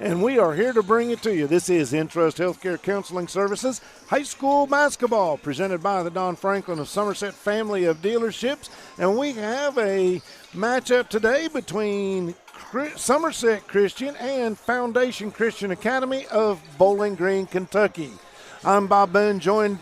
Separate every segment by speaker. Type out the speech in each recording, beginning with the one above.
Speaker 1: and we are here to bring it to you. This is Intrust Healthcare Counseling Services High School Basketball, presented by the Don Franklin of Somerset family of dealerships, and we have a matchup today between Somerset Christian and Foundation Christian Academy of Bowling Green, Kentucky. I'm Bob Boone, joining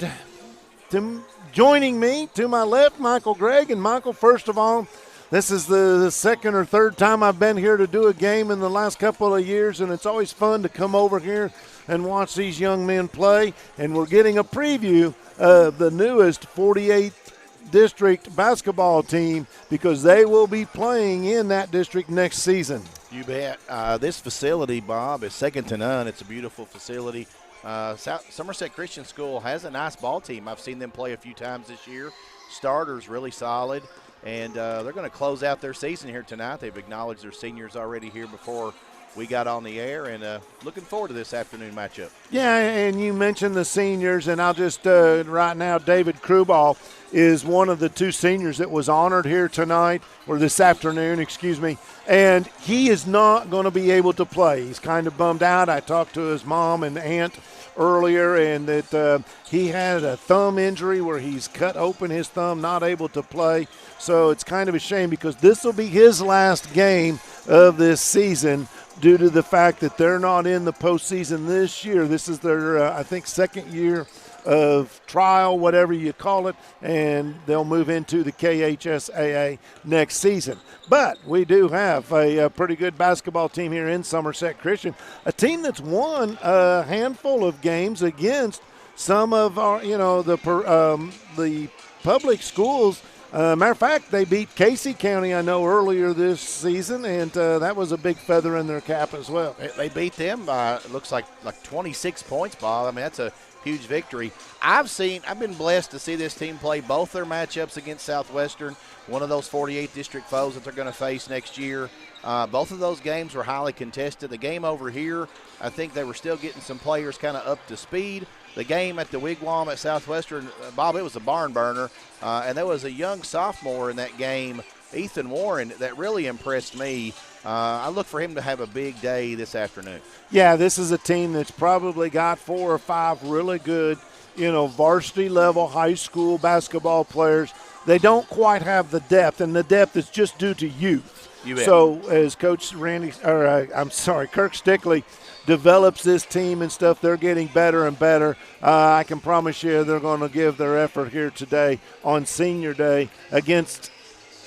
Speaker 1: me to my left, Michael Gregg. And Michael, first of all, this is the second or third time I've been here to do a game in the last couple of years, and it's always fun to come over here and watch these young men play. And we're getting a preview of the newest 48th district basketball team because they will be playing in that district next season.
Speaker 2: You bet. This facility, Bob, is second to none. It's a beautiful facility. Somerset Christian School has a nice ball team. I've seen them play a few times this year. Starters really solid, and they're going to close out their season here tonight. They've acknowledged their seniors already here before we got on the air, and looking forward to this afternoon matchup.
Speaker 1: Yeah, and you mentioned the seniors, and I'll just right now, David Krubal is one of the two seniors that was honored here tonight, or this afternoon, excuse me, and he is not going to be able to play. He's kind of bummed out. I talked to his mom and aunt earlier, and that he had a thumb injury where he's cut open his thumb, not able to play. So it's kind of a shame because this will be his last game of this season due to the fact that they're not in the postseason this year. This is their, I think, second year of trial, whatever you call it, and they'll move into the KHSAA next season. But we do have a pretty good basketball team here in Somerset Christian, a team that's won a handful of games against some of our, the public schools. Matter of fact, they beat Casey County, I know, earlier this season, and that was a big feather in their cap as well.
Speaker 2: They beat them by, it looks like 26 points, Bob. I mean, that's a huge victory. I've been blessed to see this team play both their matchups against Southwestern, one of those 48 district foes that they're going to face next year. Both of those games were highly contested. The game over here, I think they were still getting some players kind of up to speed. The game at the Wigwam at Southwestern, Bob, it was a barn burner, and there was a young sophomore in that game, Ethan Warren, that really impressed me. I look for him to have a big day this afternoon.
Speaker 1: Yeah, this is a team that's probably got 4 or 5 really good, varsity level high school basketball players. They don't quite have the depth, and the depth is just due to youth. So as Coach Kirk Stickley develops this team and stuff, they're getting better and better. I can promise you they're going to give their effort here today on Senior Day against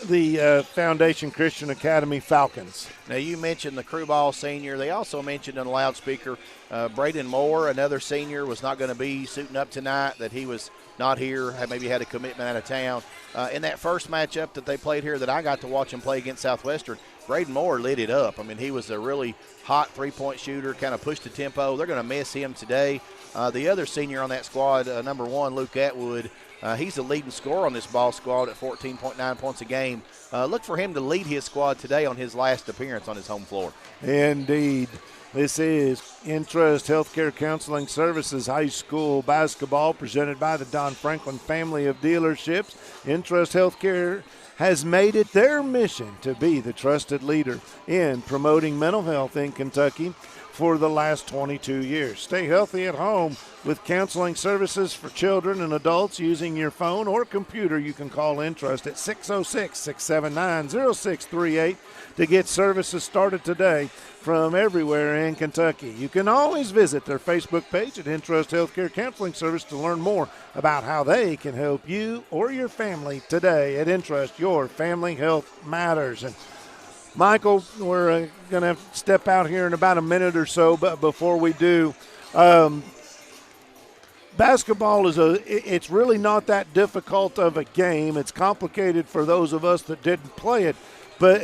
Speaker 1: the Foundation Christian Academy Falcons.
Speaker 2: Now, you mentioned the Crew Ball senior. They also mentioned on the loudspeaker Braden Moore, another senior, was not going to be suiting up tonight, that he was not here, maybe had a commitment out of town. In that first matchup that they played here that I got to watch him play against Southwestern, Braden Moore lit it up. I mean, he was a really hot three-point shooter, kind of pushed the tempo. They're going to miss him today. The other senior on that squad, number 1, Luke Atwood, he's the leading scorer on this ball squad at 14.9 points a game. Look for him to lead his squad today on his last appearance on his home floor.
Speaker 1: Indeed. This is Intrust Healthcare Counseling Services High School Basketball, presented by the Don Franklin family of dealerships. Intrust Healthcare has made it their mission to be the trusted leader in promoting mental health in Kentucky for the last 22 years. Stay healthy at home with counseling services for children and adults using your phone or computer. You can call Intrust at 606-679-0638 to get services started today from everywhere in Kentucky. You can always visit their Facebook page at Intrust Healthcare Counseling Service to learn more about how they can help you or your family today. At Intrust, your family health matters. And Michael, we're going to step out here in about a minute or so, but before we do, basketball it's really not that difficult of a game. It's complicated for those of us that didn't play it. But,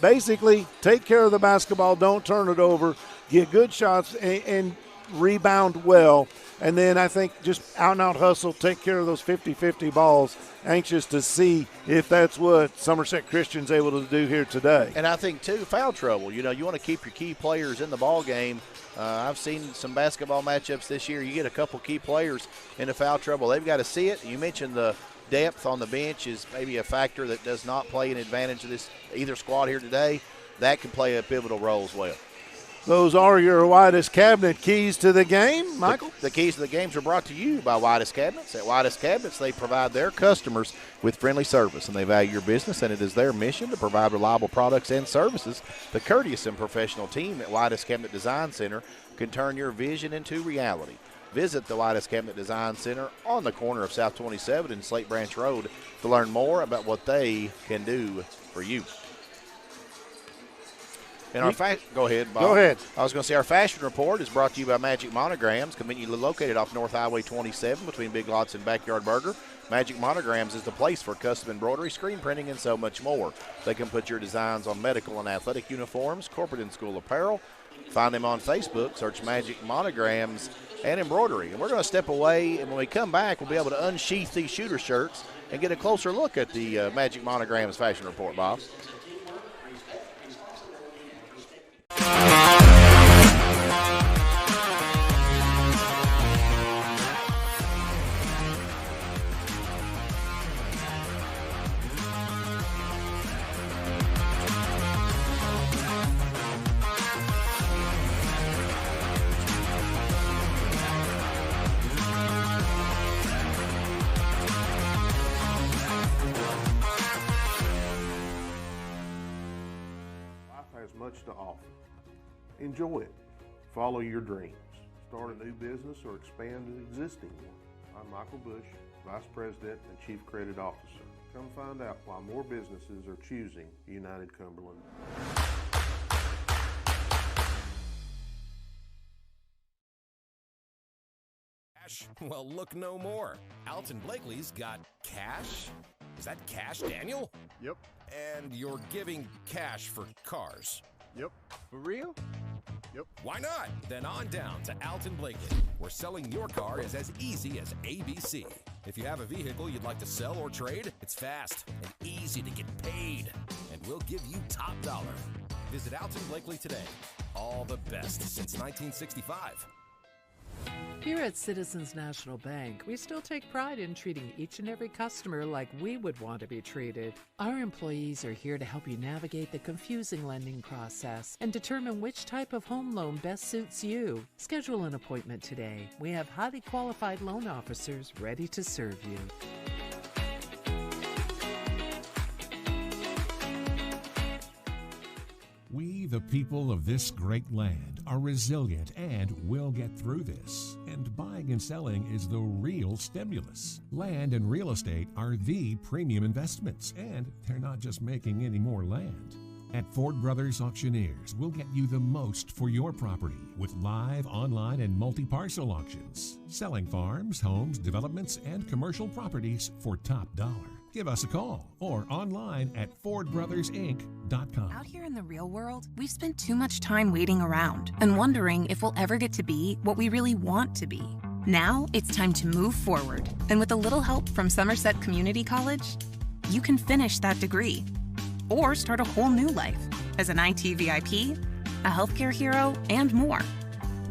Speaker 1: basically take care of the basketball, don't turn it over, get good shots, and rebound well. And then I think just out-and-out hustle, take care of those 50-50 balls. Anxious to see if that's what Somerset Christian's able to do here today.
Speaker 2: And I think, too, foul trouble. You want to keep your key players in the ball game. I've seen some basketball matchups this year. You get a couple key players into foul trouble. They've got to see it. You mentioned the depth on the bench is maybe a factor that does not play an advantage of this either squad here today. That can play a pivotal role as well.
Speaker 1: Those are your Whitest Cabinet keys to the game, Michael.
Speaker 2: The keys to the games are brought to you by Whitest Cabinets. At Whitest Cabinets, they provide their customers with friendly service, and they value your business, and it is their mission to provide reliable products and services. The courteous and professional team at Whitest Cabinet Design Center can turn your vision into reality. Visit the Whitest Cabinet Design Center on the corner of South 27 and Slate Branch Road to learn more about what they can do for you. And go ahead, Bob.
Speaker 1: Go ahead.
Speaker 2: I was going to say our fashion report is brought to you by Magic Monograms, conveniently located off North Highway 27 between Big Lots and Backyard Burger. Magic Monograms is the place for custom embroidery, screen printing, and so much more. They can put your designs on medical and athletic uniforms, corporate and school apparel. Find them on Facebook. Search Magic Monograms and embroidery. And we're going to step away, and when we come back, we'll be able to unsheath these shooter shirts and get a closer look at the Magic Monograms fashion report, Bob.
Speaker 3: Has much to offer. Enjoy it. Follow your dreams. Start a new business or expand an existing one. I'm Michael Bush, Vice President and Chief Credit Officer. Come find out why more businesses are choosing United Cumberland.
Speaker 4: Well, look no more. Alton Blakely's got cash. Is that cash, Daniel?
Speaker 5: Yep.
Speaker 4: And you're giving cash for cars.
Speaker 5: Yep. For real? Yep.
Speaker 4: Why not? Then on down to Alton Blakely, where selling your car is as easy as ABC. If you have a vehicle you'd like to sell or trade, it's fast and easy to get paid. And we'll give you top dollar. Visit Alton Blakely today. All the best since 1965.
Speaker 6: Here at Citizens National Bank, we still take pride in treating each and every customer like we would want to be treated. Our employees are here to help you navigate the confusing lending process and determine which type of home loan best suits you. Schedule an appointment today. We have highly qualified loan officers ready to serve you.
Speaker 7: We, the people of this great land, are resilient and will get through this. And buying and selling is the real stimulus. Land and real estate are the premium investments, and they're not just making any more land. At Ford Brothers Auctioneers, we'll get you the most for your property with live, online, and multi-parcel auctions. Selling farms, homes, developments, and commercial properties for top dollar. Give us a call or online at FordBrothersInc.com.
Speaker 8: Out here in the real world, we've spent too much time waiting around and wondering if we'll ever get to be what we really want to be. Now it's time to move forward. And with a little help from Somerset Community College, you can finish that degree or start a whole new life as an IT VIP, a healthcare hero, and more.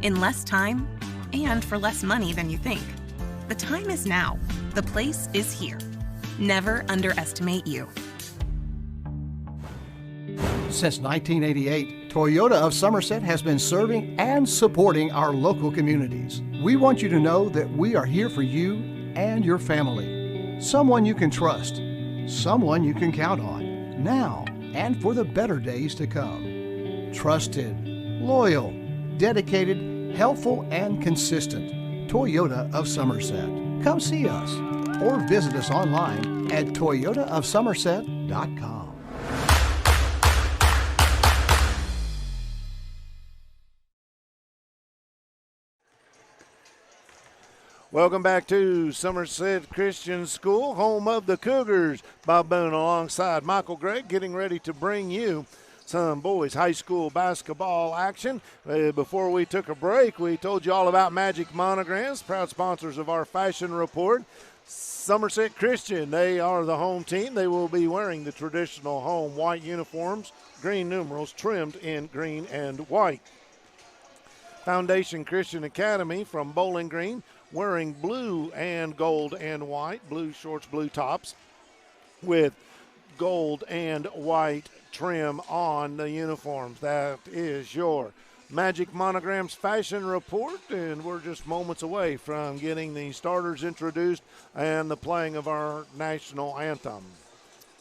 Speaker 8: In less time and for less money than you think. The time is now. The place is here. Never underestimate you.
Speaker 9: Since 1988, Toyota of Somerset has been serving and supporting our local communities. We want you to know that we are here for you and your family. Someone you can trust, someone you can count on, now and for the better days to come. Trusted, loyal, dedicated, helpful, and consistent. Toyota of Somerset. Come see us or visit us online at toyotaofsomerset.com.
Speaker 1: Welcome back to Somerset Christian School, home of the Cougars. Bob Boone alongside Michael Gregg, getting ready to bring you some boys high school basketball action. Before we took a break, we told you all about Magic Monograms, proud sponsors of our fashion report. Somerset Christian, they are the home team. They will be wearing the traditional home white uniforms, green numerals trimmed in green and white. Foundation Christian Academy from Bowling Green, wearing blue and gold and white, blue shorts, blue tops, with gold and white trim on the uniforms. That is your Magic Monogram's Fashion Report, and we're just moments away from getting the starters introduced and the playing of our national anthem.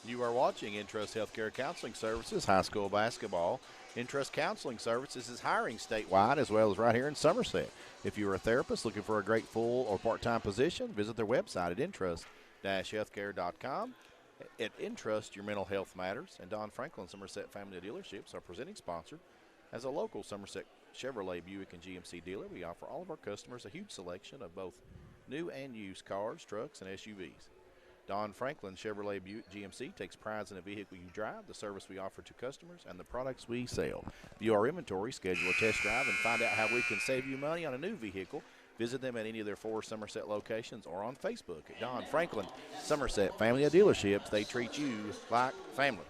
Speaker 2: You are watching Intrust Healthcare Counseling Services High School Basketball. Intrust Counseling Services is hiring statewide as well as right here in Somerset. If you are a therapist looking for a great full or part-time position, visit their website at intrust-healthcare.com. At Intrust, your mental health matters, and Don Franklin Somerset Family Dealerships are presenting sponsor. As a local Somerset Chevrolet, Buick, and GMC dealer, we offer all of our customers a huge selection of both new and used cars, trucks, and SUVs. Don Franklin Chevrolet Buick GMC takes pride in the vehicle you drive, the service we offer to customers, and the products we sell. View our inventory, schedule a test drive, and find out how we can save you money on a new vehicle. Visit them at any of their 4 Somerset locations or on Facebook at Don Franklin Somerset Family of Dealerships. They treat you like family.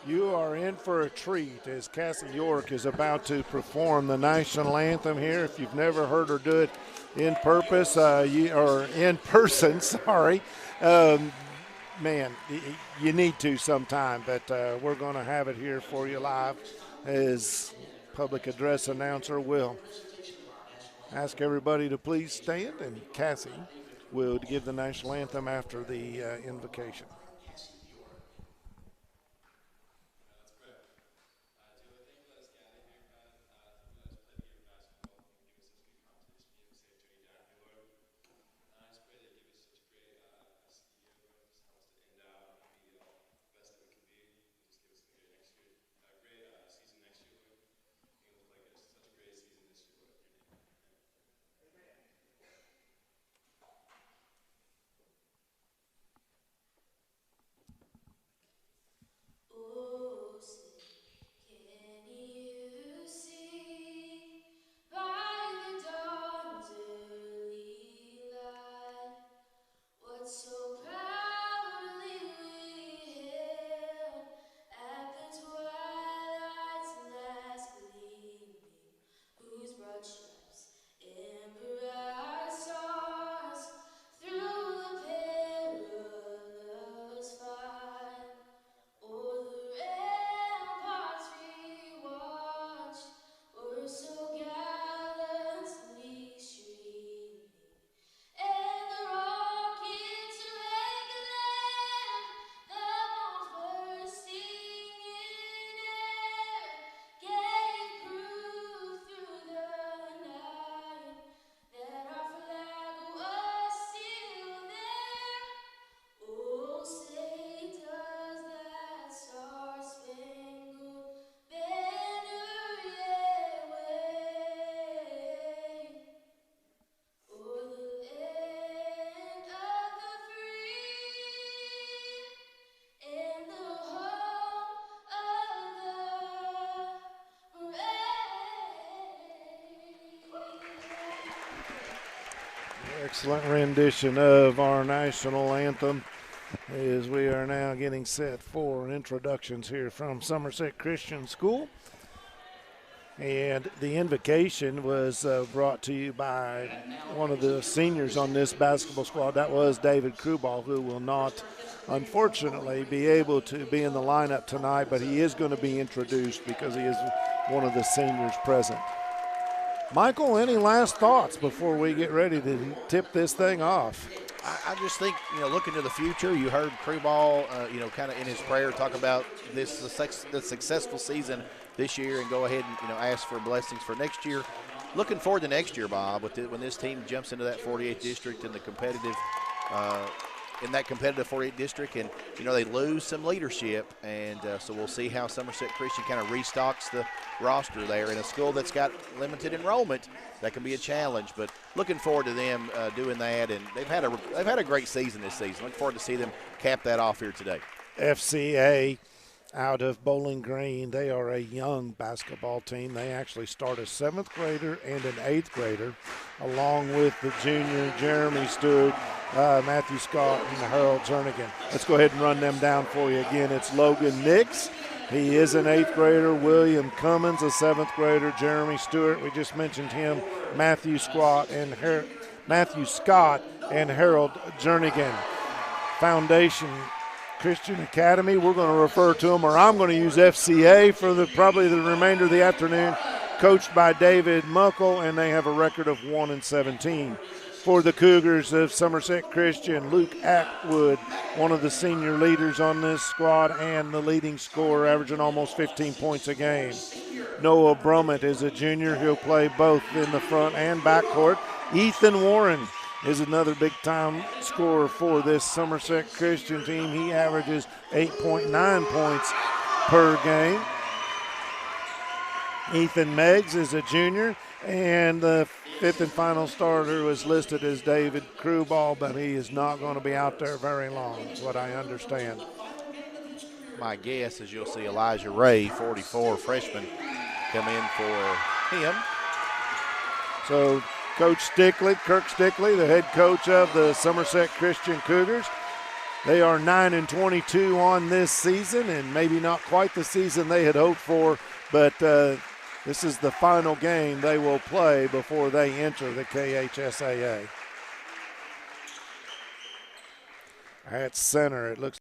Speaker 1: You are in for a treat as Cassie York is about to perform the national anthem here. If you've never heard her do it in person, sorry. Man, you need to sometime, but we're going to have it here for you live as public address announcer will ask everybody to please stand, and Cassie will give the national anthem after the invocation. Excellent rendition of our national anthem as we are now getting set for introductions here from Somerset Christian School. And the invocation was brought to you by one of the seniors on this basketball squad. That was David Krubal, who will not, unfortunately, be able to be in the lineup tonight, but he is going to be introduced because he is one of the seniors present. Michael, any last thoughts before we get ready to tip this thing off?
Speaker 2: I just think, looking to the future, you heard Krubal, kind of in his prayer talk about the successful season this year and go ahead and, ask for blessings for next year. Looking forward to next year, Bob, when this team jumps into that 48th district and the competitive in that competitive 48 district, and they lose some leadership, and so we'll see how Somerset Christian kind of restocks the roster there in a school that's got limited enrollment. That can be a challenge, but looking forward to them doing that, and they've had a great season this season. Look forward to see them cap that off here today.
Speaker 1: FCA out of Bowling Green, they are a young basketball team. They actually start a 7th grader and an 8th grader, along with the junior Jeremy Stewart, Matthew Scott, and Harold Jernigan. Let's go ahead and run them down for you again. It's Logan Nix. He is an 8th grader. William Cummins, a 7th grader. Jeremy Stewart, we just mentioned him. Matthew Scott and Harold Jernigan. Foundation Christian Academy. We're going to refer to them, or I'm going to use FCA for probably the remainder of the afternoon, coached by David Muckle, and they have a record of 1-17. For the Cougars of Somerset Christian, Luke Atwood, one of the senior leaders on this squad and the leading scorer, averaging almost 15 points a game. Noah Brummett is a junior. He'll play both in the front and backcourt. Ethan Warren is another big-time scorer for this Somerset Christian team. He averages 8.9 points per game. Ethan Meggs is a junior, and the fifth and final starter was listed as David Krubal, but he is not going to be out there very long, is what I understand.
Speaker 2: My guess is you'll see Elijah Ray, 44, freshman, come in for him.
Speaker 1: So Coach Stickley, Kirk Stickley, the head coach of the Somerset Christian Cougars, they are 9-22 on this season, and maybe not quite the season they had hoped for, but this is the final game they will play before they enter the KHSAA. At center, it looks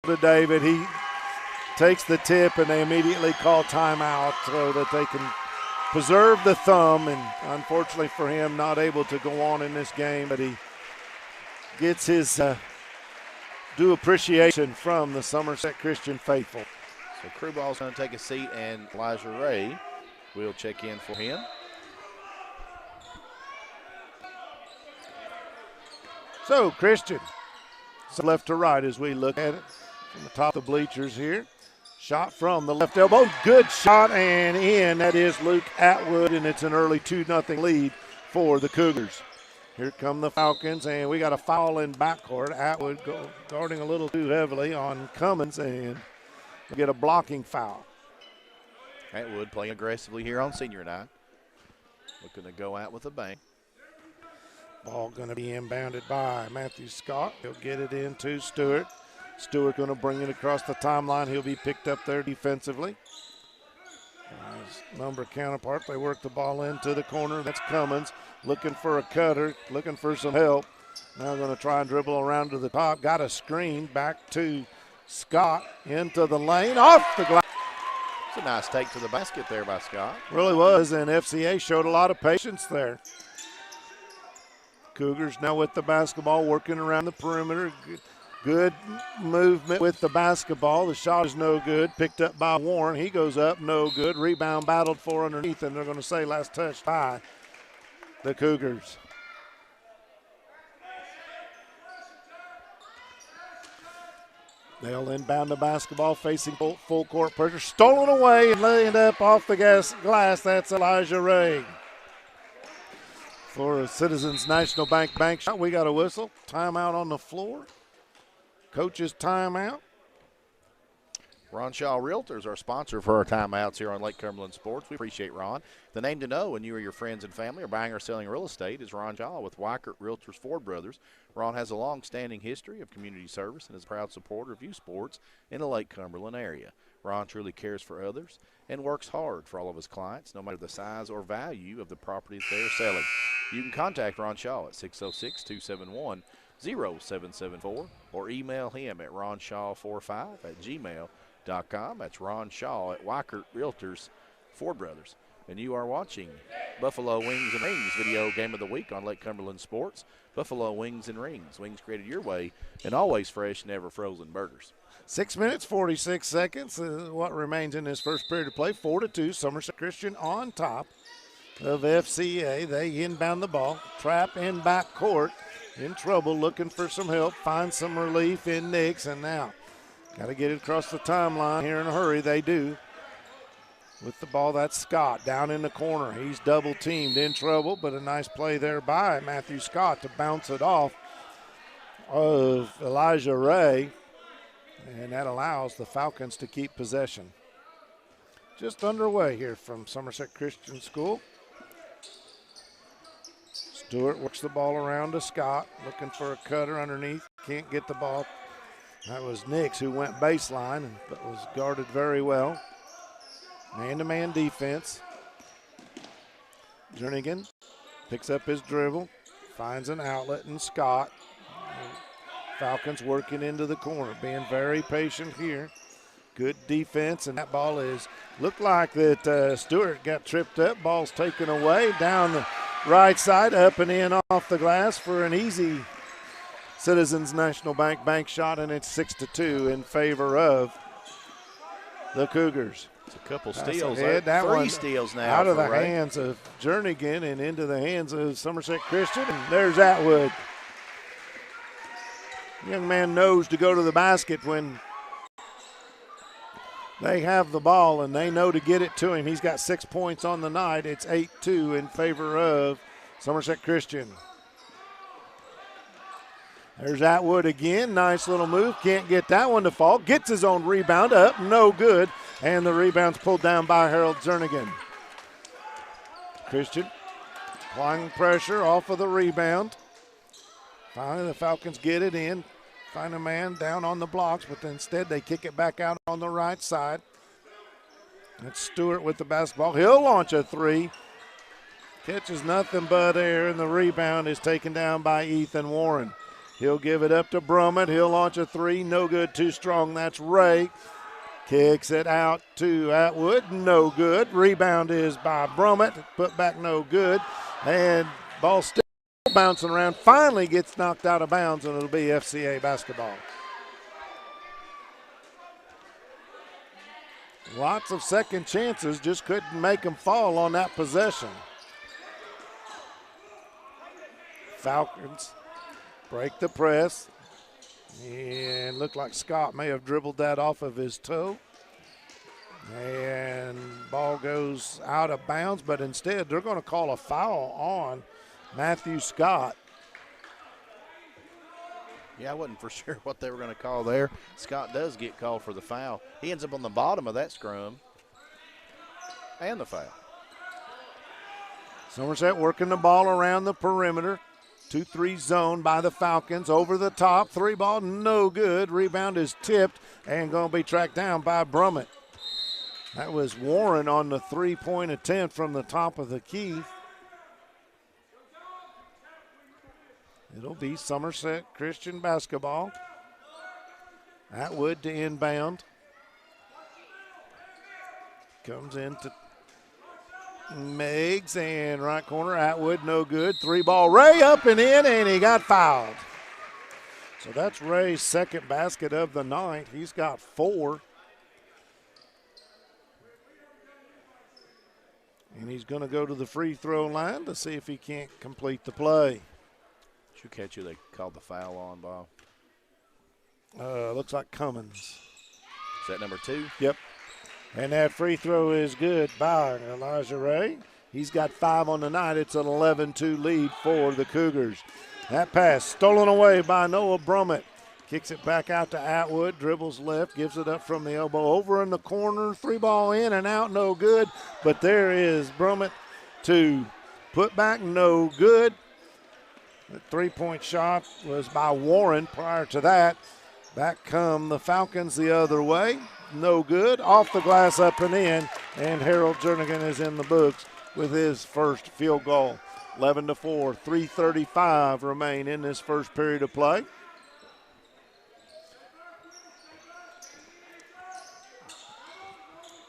Speaker 1: to David. He takes the tip, and they immediately call timeout so that they can preserve the thumb, and unfortunately for him, not able to go on in this game, but he gets his due appreciation from the Somerset Christian faithful.
Speaker 2: So Kruball's going to take a seat, and Elijah Ray will check in for him.
Speaker 1: So Christian, so left to right as we look at it from the top of the bleachers here. Shot from the left elbow, good shot and in. That is Luke Atwood, and it's an early 2-0 lead for the Cougars. Here come the Falcons, and we got a foul in backcourt. Atwood guarding a little too heavily on Cummins, and we get a blocking foul.
Speaker 2: Atwood playing aggressively here on senior night. Looking to go out with a bang.
Speaker 1: Ball going to be inbounded by Matthew Scott. He'll get it into Stewart. Stewart going to bring it across the timeline. He'll be picked up there defensively. His number counterpart, they work the ball into the corner. That's Cummins looking for a cutter, looking for some help. Now going to try and dribble around to the top. Got a screen back to Scott into the lane, off the glass.
Speaker 2: It's a nice take to the basket there by Scott.
Speaker 1: Really was, and FCA showed a lot of patience there. Cougars now with the basketball, working around the perimeter. Good movement with the basketball. The shot is no good. Picked up by Warren. He goes up, no good. Rebound battled for underneath, and they're going to say last touch by the Cougars. They'll inbound the basketball, facing full court pressure. Stolen away and laying up off the glass. That's Elijah Ray. For a Citizens National Bank shot, we got a whistle. Timeout on the floor. Coach's timeout.
Speaker 2: Ron Shaw Realtors are sponsor for our timeouts here on Lake Cumberland Sports. We appreciate Ron. The name to know when you or your friends and family are buying or selling real estate is Ron Shaw with Weichert Realtors Ford Brothers. Ron has a long-standing history of community service and is a proud supporter of youth sports in the Lake Cumberland area. Ron truly cares for others and works hard for all of his clients, no matter the size or value of the properties they are selling. You can contact Ron Shaw at 606-271-0774 or email him at ronshaw45@gmail.com. That's Ron Shaw at Weichert Realtors Ford Brothers. And you are watching Buffalo Wings and Rings video game of the week on Lake Cumberland Sports. Buffalo Wings and Rings. Wings created your way, and always fresh, never frozen burgers.
Speaker 1: 6 minutes, 46 seconds. What remains in this first period of play? 4-2. Somerset Christian on top of FCA. They inbound the ball. Trap in back court. In trouble, looking for some help. Find some relief in Nix, and now got to get it across the timeline here in a hurry. They do. With the ball, that's Scott down in the corner. He's double teamed, in trouble, but a nice play there by Matthew Scott to bounce it off of Elijah Ray, and that allows the Falcons to keep possession. Just underway here from Somerset Christian School. Stewart works the ball around to Scott, looking for a cutter underneath. Can't get the ball. That was Nix who went baseline, but was guarded very well. Man-to-man defense. Jernigan picks up his dribble, finds an outlet in Scott. Falcons working into the corner, being very patient here. Good defense, and that ball is, looked like that Stewart got tripped up. Ball's taken away down the right side, up and in off the glass for an easy Citizens National Bank shot, and it's 6-2 in favor of the Cougars.
Speaker 2: It's a couple steals.
Speaker 1: That
Speaker 2: three steals now.
Speaker 1: Out of the
Speaker 2: Ray.
Speaker 1: hands of Jernigan and into the hands of Somerset Christian. And there's Atwood. Young man knows to go to the basket when they have the ball, and they know to get it to him. He's got 6 points on the night. It's 8-2 in favor of Somerset Christian. There's Atwood again. Nice little move. Can't get that one to fall. Gets his own rebound up. No good. And the rebound's pulled down by Harold Jernigan. Christian applying pressure off of the rebound. Finally, the Falcons get it in. Find a man down on the blocks, but instead they kick it back out on the right side. That's Stewart with the basketball. He'll launch a three. Catches nothing but air, and the rebound is taken down by Ethan Warren. He'll give it up to Brummett. He'll launch a three. No good, too strong. That's Ray. Kicks it out to Atwood. No good. Rebound is by Brummett. Put back no good. And ball still bouncing around. Finally gets knocked out of bounds, and it'll be FCA basketball. Lots of second chances. Just couldn't make them fall on that possession. Falcons break the press. And looked like Scott may have dribbled that off of his toe. And ball goes out of bounds, but instead they're going to call a foul on Matthew Scott.
Speaker 2: Yeah, I wasn't for sure what they were going to call there. Scott does get called for the foul. He ends up on the bottom of that scrum. And the foul.
Speaker 1: Somerset working the ball around the perimeter. 2-3 zone by the Falcons. Over the top. Three ball, no good. Rebound is tipped and going to be tracked down by Brummett. That was Warren on the three-point attempt from the top of the key. It'll be Somerset Christian basketball. Atwood to inbound. Comes into Meigs, and right corner, Atwood, no good. Three ball, Ray up and in, and he got fouled. So that's Ray's second basket of the night. He's got 4. And he's going to go to the free throw line to see if he can't complete the play.
Speaker 2: Did you catch who they called the foul on, Bob?
Speaker 1: Looks like Cummins.
Speaker 2: Is that number 2?
Speaker 1: Yep. And that free throw is good by Elijah Ray. He's got 5 on the night. It's an 11-2 lead for the Cougars. That pass stolen away by Noah Brummett. Kicks it back out to Atwood. Dribbles left. Gives it up from the elbow. Over in the corner. Three ball in and out. No good. But there is Brummett to put back. No good. The three-point shot was by Warren prior to that. Back come the Falcons the other way. No good. Off the glass, up and in. And Harold Jernigan is in the books with his first field goal. 11-4. 3:35 remain in this first period of play.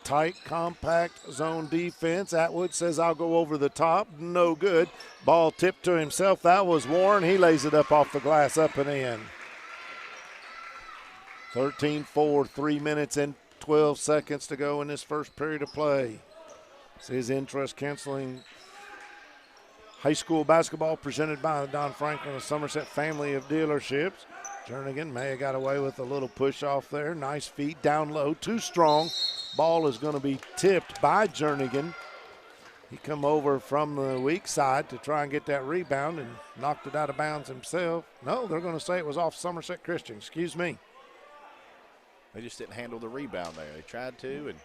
Speaker 1: Tight, compact zone defense. Atwood says, I'll go over the top. No good. Ball tipped to himself. That was Warren. He lays it up off the glass, up and in. 13-4, 3 minutes and 12 seconds to go in this first period of play. This is interest canceling high school basketball presented by the Don Franklin of Somerset family of dealerships. Jernigan may have got away with a little push off there. Nice feet down low, too strong. Ball is going to be tipped by Jernigan. He come over from the weak side to try and get that rebound and knocked it out of bounds himself. No, they're going to say it was off Somerset Christian. Excuse me.
Speaker 2: They just didn't handle the rebound there. They tried to and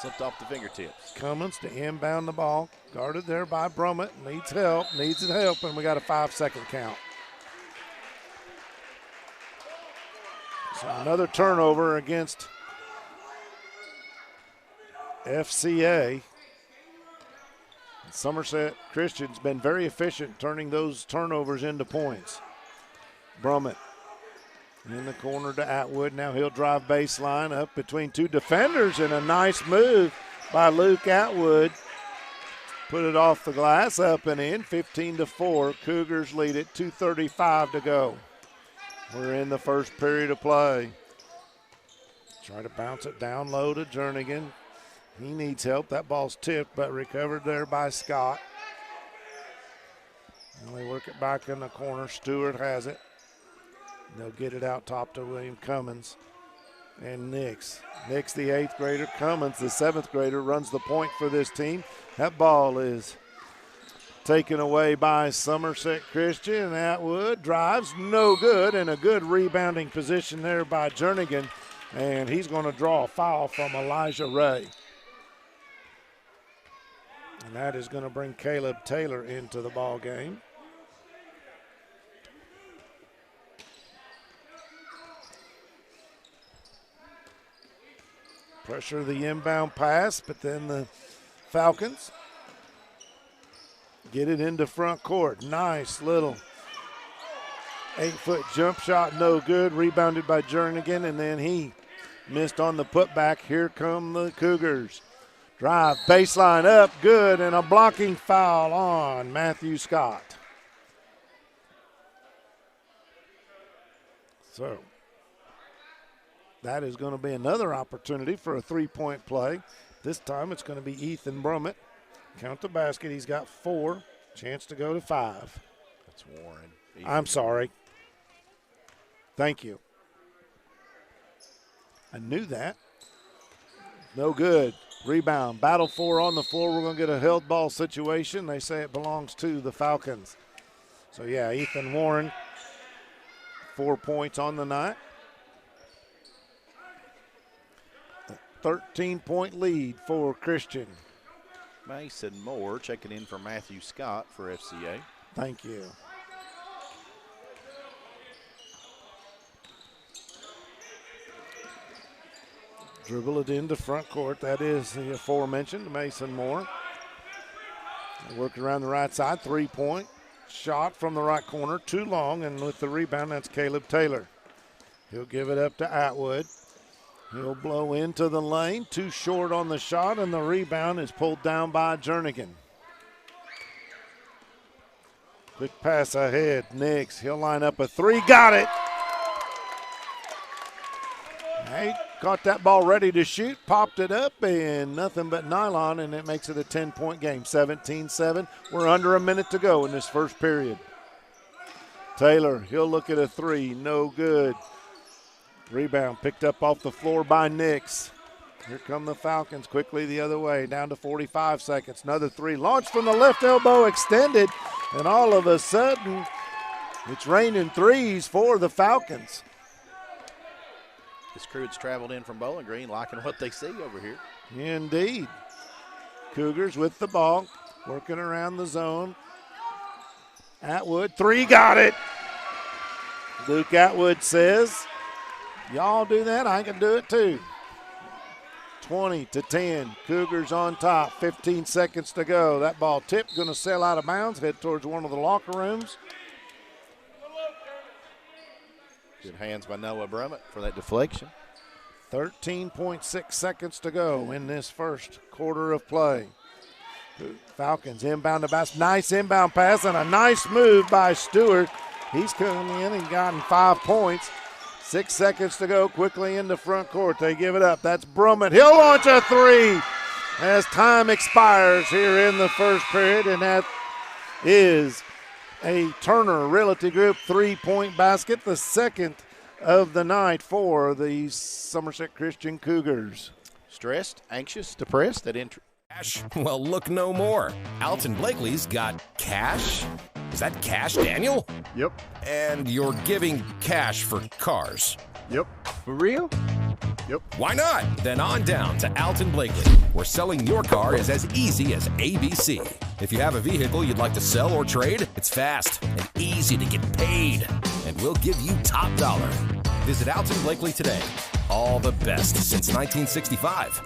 Speaker 2: slipped off the fingertips.
Speaker 1: Cummins to inbound the ball. Guarded there by Brummett. Needs help, and we got a 5-second count. So another turnover against FCA. Somerset Christian's been very efficient turning those turnovers into points. Brummett In the corner to Atwood. Now he'll drive baseline up between two defenders, and a nice move by Luke Atwood. Put it off the glass, up and in, 15-4. Cougars lead it, 2:35 to go. We're in the first period of play. Try to bounce it down low to Jernigan. He needs help. That ball's tipped, but recovered there by Scott. And they work it back in the corner. Stewart has it. They'll get it out top to William Cummins. And Nix, the 8th grader. Cummins, the 7th grader, runs the point for this team. That ball is taken away by Somerset Christian. Atwood drives, no good, and a good rebounding position there by Jernigan. And he's going to draw a foul from Elijah Ray. And that is going to bring Caleb Taylor into the ball game. Pressure the inbound pass, but then the Falcons get it into front court. Nice little 8-foot jump shot, no good. Rebounded by Jernigan, and then he missed on the putback. Here come the Cougars. Drive, baseline up, good, and a blocking foul on Matthew Scott. So that is going to be another opportunity for a three-point play. This time it's going to be Ethan Brummett. Count the basket. He's got 4. Chance to go to 5.
Speaker 2: That's Warren.
Speaker 1: I'm sorry. Thank you. I knew that. No good. Rebound. Battle 4 on the floor. We're going to get a held ball situation. They say it belongs to the Falcons. So, yeah, Ethan Warren, 4 points on the night. 13-point lead for Christian.
Speaker 2: Mason Moore checking in for Matthew Scott for FCA.
Speaker 1: Thank you. Dribble it into front court. That is the aforementioned Mason Moore. Working around the right side, 3-point shot from the right corner, too long, and with the rebound, that's Caleb Taylor. He'll give it up to Atwood. He'll blow into the lane, too short on the shot, and the rebound is pulled down by Jernigan. Quick pass ahead, Nix. He'll line up a 3, got it. He caught that ball ready to shoot, popped it up, and nothing but nylon, and it makes it a 10-point game, 17-7. We're under a minute to go in this first period. Taylor, he'll look at a 3, no good. Rebound picked up off the floor by Nix. Here come the Falcons quickly the other way, down to 45 seconds. Another 3, launched from the left elbow, extended, and all of a sudden it's raining threes for the Falcons.
Speaker 2: This crew's traveled in from Bowling Green, liking what they see over here.
Speaker 1: Indeed. Cougars with the ball, working around the zone. Atwood, 3, got it. Luke Atwood says, y'all do that, I can do it too. 20-10, Cougars on top, 15 seconds to go. That ball tipped, going to sail out of bounds, head towards one of the locker rooms.
Speaker 2: Good hands by Noah Brummett for that deflection.
Speaker 1: 13.6 seconds to go in this first quarter of play. Falcons inbound to basket. Nice inbound pass and a nice move by Stewart. He's coming in and gotten 5 points. 6 seconds to go, quickly into front court. They give it up. That's Brummett. He'll launch a 3 as time expires here in the first period, and that is a Turner Realty Group 3-point basket, the second of the night for the Somerset Christian Cougars.
Speaker 2: Stressed, anxious, depressed, that
Speaker 4: Cash? Well, look no more. Alton Blakely's got cash. Is that cash, Daniel?
Speaker 5: Yep.
Speaker 4: And you're giving cash for cars.
Speaker 5: Yep. For real? Yep.
Speaker 4: Why not? Then on down to Alton Blakely, where selling your car is as easy as ABC. If you have a vehicle you'd like to sell or trade, it's fast and easy to get paid. And we'll give you top dollar. Visit Alton Blakely today. All the best since 1965.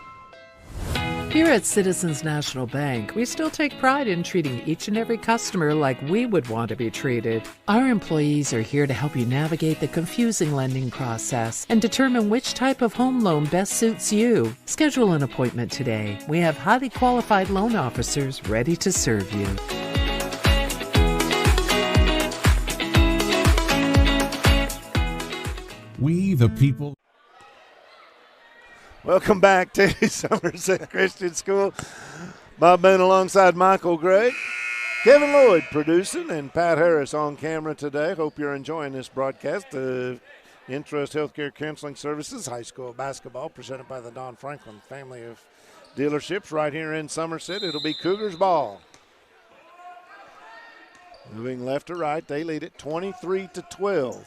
Speaker 6: Here at Citizens National Bank, we still take pride in treating each and every customer like we would want to be treated. Our employees are here to help you navigate the confusing lending process and determine which type of home loan best suits you. Schedule an appointment today. We have highly qualified loan officers ready to serve you.
Speaker 7: We the people.
Speaker 1: Welcome back to Somerset Christian School. Bob Ben alongside Michael Gregg. Kevin Lloyd producing and Pat Harris on camera today. Hope you're enjoying this broadcast of Intrust Healthcare Counseling Services High School Basketball presented by the Don Franklin family of dealerships right here in Somerset. It'll be Cougars ball. Moving left to right, they lead it 23-12.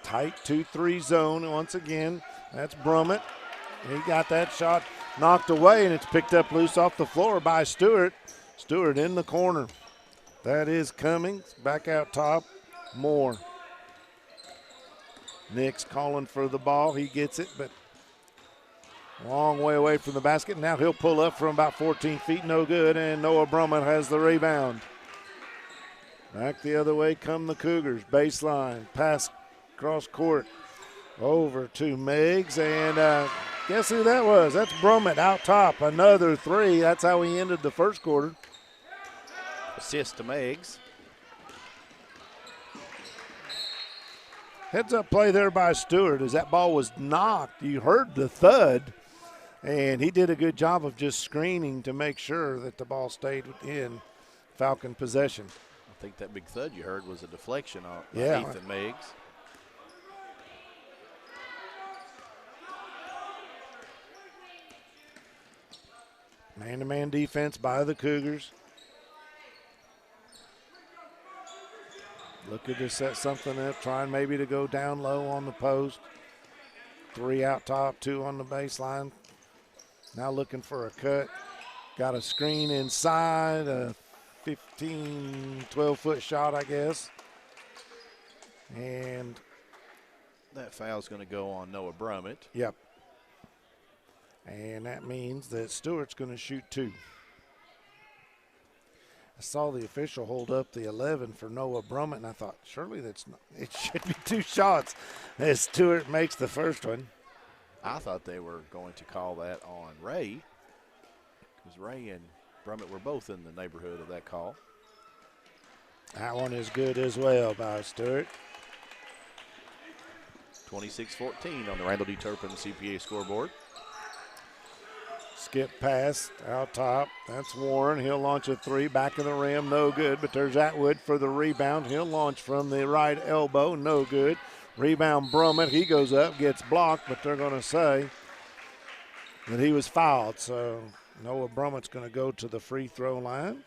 Speaker 1: Tight 2-3 zone once again. That's Brummett. He got that shot knocked away, and it's picked up loose off the floor by Stewart. Stewart in the corner. That is Cummings. Back out top. Moore. Nick's calling for the ball. He gets it, but long way away from the basket. Now he'll pull up from about 14 feet. No good, and Noah Brummett has the rebound. Back the other way come the Cougars. Baseline. Pass cross court. Over to Meigs, and guess who that was? That's Brummett out top. Another three. That's how we ended the first quarter.
Speaker 2: Assist to Meigs.
Speaker 1: Heads up play there by Stewart as that ball was knocked. You heard the thud, and he did a good job of just screening to make sure that the ball stayed in Falcon possession.
Speaker 2: I think that big thud you heard was a deflection on Ethan Meigs.
Speaker 1: Man-to-man defense by the Cougars. Looking to set something up, trying maybe to go down low on the post. 3 out top, 2 on the baseline. Now looking for a cut. Got a screen inside, a 15, 12-foot shot, I guess. And
Speaker 2: that foul's going to go on Noah Brummett.
Speaker 1: Yep. And that means that Stewart's going to shoot 2. I saw the official hold up the 11 for Noah Brummett, and I thought, surely that's not, it should be 2 shots as Stewart makes the first one.
Speaker 2: I thought they were going to call that on Ray, because Ray and Brummett were both in the neighborhood of that call.
Speaker 1: That one is good as well by Stewart.
Speaker 2: 26-14 on the Randall D. Turpin CPA scoreboard.
Speaker 1: Skip pass out top. That's Warren. He'll launch a 3. Back of the rim. No good. But there's Atwood for the rebound. He'll launch from the right elbow. No good. Rebound Brummett. He goes up, gets blocked, but they're going to say that he was fouled. So Noah Brummett's going to go to the free throw line.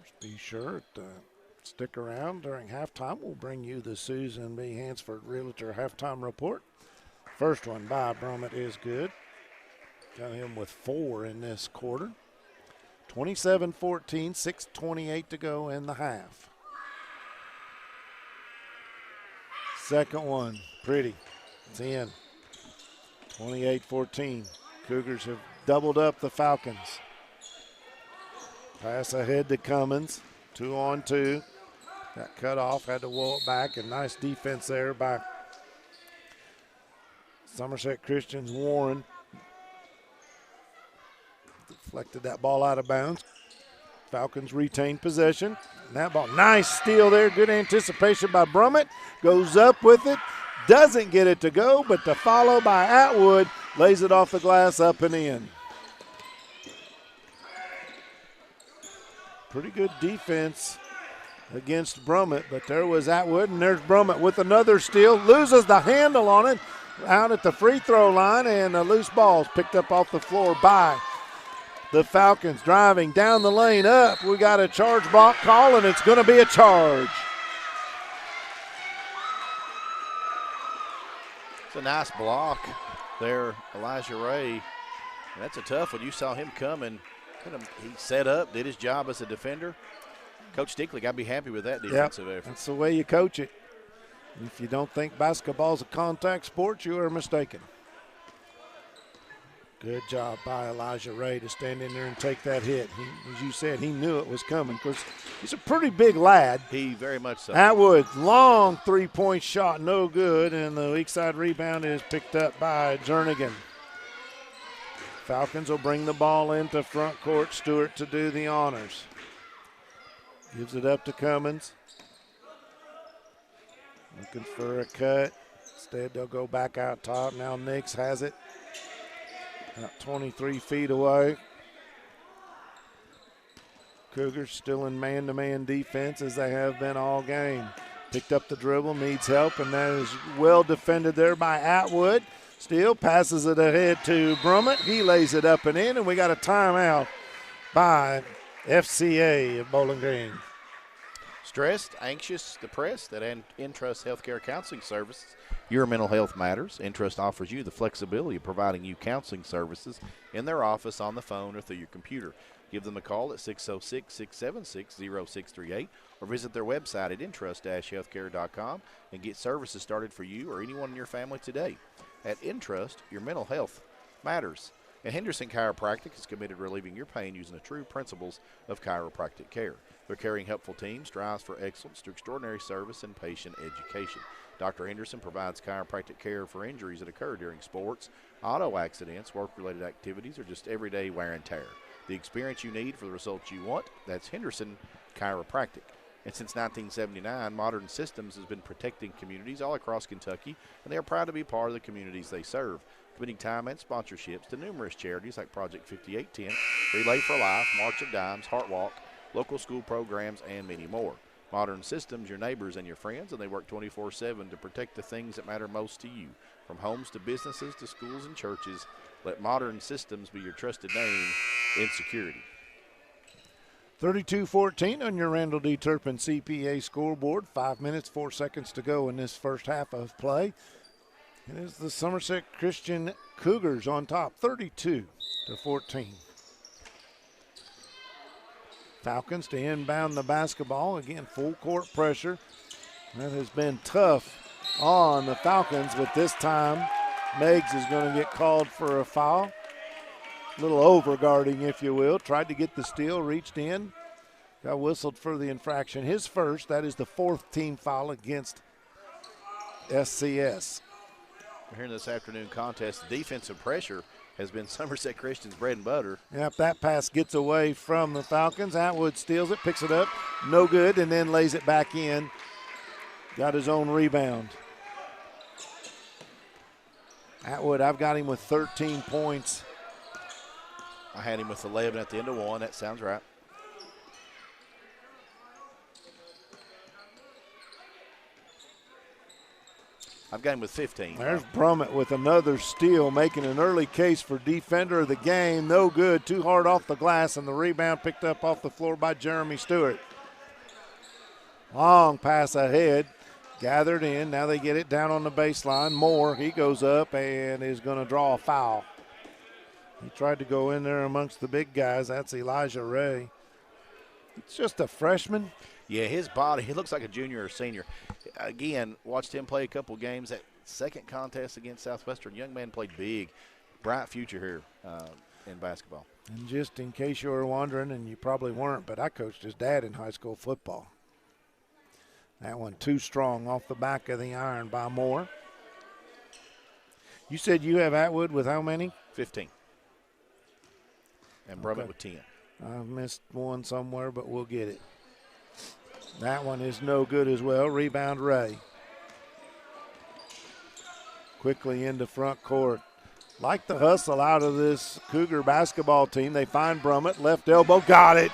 Speaker 1: Just be sure to stick around during halftime. We'll bring you the Susan B. Hansford Realtor halftime report. First one by Brummett is good. Got him with 4 in this quarter. 27-14, 6:28 to go in the half. Second one, pretty. It's in. 28-14. Cougars have doubled up the Falcons. Pass ahead to Cummins. 2-on-2. Got cut off, had to wall it back, and nice defense there by Somerset Christian's Warren. Deflected that ball out of bounds. Falcons retained possession. And that ball, nice steal there. Good anticipation by Brummett. Goes up with it. Doesn't get it to go, but the follow by Atwood lays it off the glass up and in. Pretty good defense against Brummett, but there was Atwood, and there's Brummett with another steal. Loses the handle on it out at the free throw line, and a loose ball is picked up off the floor by the Falcons. Driving down the lane up. We got a charge block call, and it's going to be a charge.
Speaker 2: It's a nice block there, Elijah Ray. And that's a tough one. You saw him coming. He set up, did his job as a defender. Coach Stickley got to be happy with that defensive effort.
Speaker 1: That's the way you coach it. If you don't think basketball is a contact sport, you are mistaken. Good job by Elijah Ray to stand in there and take that hit. As you said, he knew it was coming because he's a pretty big lad.
Speaker 2: He very much so.
Speaker 1: Atwood, long three-point shot, no good, and the weak side rebound is picked up by Jernigan. Falcons will bring the ball into front court. Stewart to do the honors. Gives it up to Cummins. Looking for a cut. Instead, they'll go back out top. Now Nix has it. About 23 feet away. Cougars still in man-to-man defense as they have been all game. Picked up the dribble, needs help, and that is well defended there by Atwood. Steele passes it ahead to Brummett. He lays it up and in, and we got a timeout by FCA of Bowling Green.
Speaker 2: Stressed, anxious, depressed? At Entrust Healthcare Counseling Services, your mental health matters. Entrust offers you the flexibility of providing you counseling services in their office, on the phone, or through your computer. Give them a call at 606-676-0638 or visit their website at entrust-healthcare.com and get services started for you or anyone in your family today. At Entrust, your mental health matters. And Henderson Chiropractic is committed to relieving your pain using the true principles of chiropractic care. Their caring, helpful team strives for excellence through extraordinary service and patient education. Dr. Henderson provides chiropractic care for injuries that occur during sports, auto accidents, work-related activities, or just everyday wear and tear. The experience you need for the results you want, that's Henderson Chiropractic. And since 1979, Modern Systems has been protecting communities all across Kentucky, and they are proud to be part of the communities they serve, committing time and sponsorships to numerous charities like Project 5810, Relay for Life, March of Dimes, Heart Walk, local school programs, and many more. Modern Systems, your neighbors and your friends, and they work 24/7 to protect the things that matter most to you. From homes to businesses to schools and churches, let Modern Systems be your trusted name in security.
Speaker 1: 32-14 on your Randall D. Turpin CPA scoreboard. 5 minutes, 4 seconds to go in this first half of play. It is the Somerset Christian Cougars on top, 32-14. Falcons to inbound the basketball. Again, full court pressure. That has been tough on the Falcons, but this time Meigs is going to get called for a foul. A little over-guarding, if you will. Tried to get the steal, reached in. Got whistled for the infraction. His first. That is the fourth team foul against SCS.
Speaker 2: Here in this afternoon contest, the defensive pressure has been Somerset Christian's bread and butter.
Speaker 1: Yep, that pass gets away from the Falcons. Atwood steals it, picks it up, no good, and then lays it back in. Got his own rebound. Atwood, I've got him with 13 points.
Speaker 2: I had him with 11 at the end of one. That sounds right. I've got him with 15.
Speaker 1: There's Brummett with another steal, making an early case for defender of the game. No good, too hard off the glass, and the rebound picked up off the floor by Jeremy Stewart. Long pass ahead, gathered in. Now they get it down on the baseline. Moore, he goes up and is going to draw a foul. He tried to go in there amongst the big guys. That's Elijah Ray. It's just a freshman.
Speaker 2: Yeah, his body, he looks like a junior or senior. Again, watched him play a couple games. That second contest against Southwestern, young man played big. Bright future here in basketball.
Speaker 1: And just in case you were wondering, and you probably weren't, but I coached his dad in high school football. That one too strong off the back of the iron by Moore. You said you have Atwood with how many?
Speaker 2: 15. And Brummett with 10.
Speaker 1: I've missed one somewhere, but we'll get it. That one is no good as well. Rebound Ray. Quickly into front court. Like the hustle out of this Cougar basketball team. They find Brummett, left elbow, got it.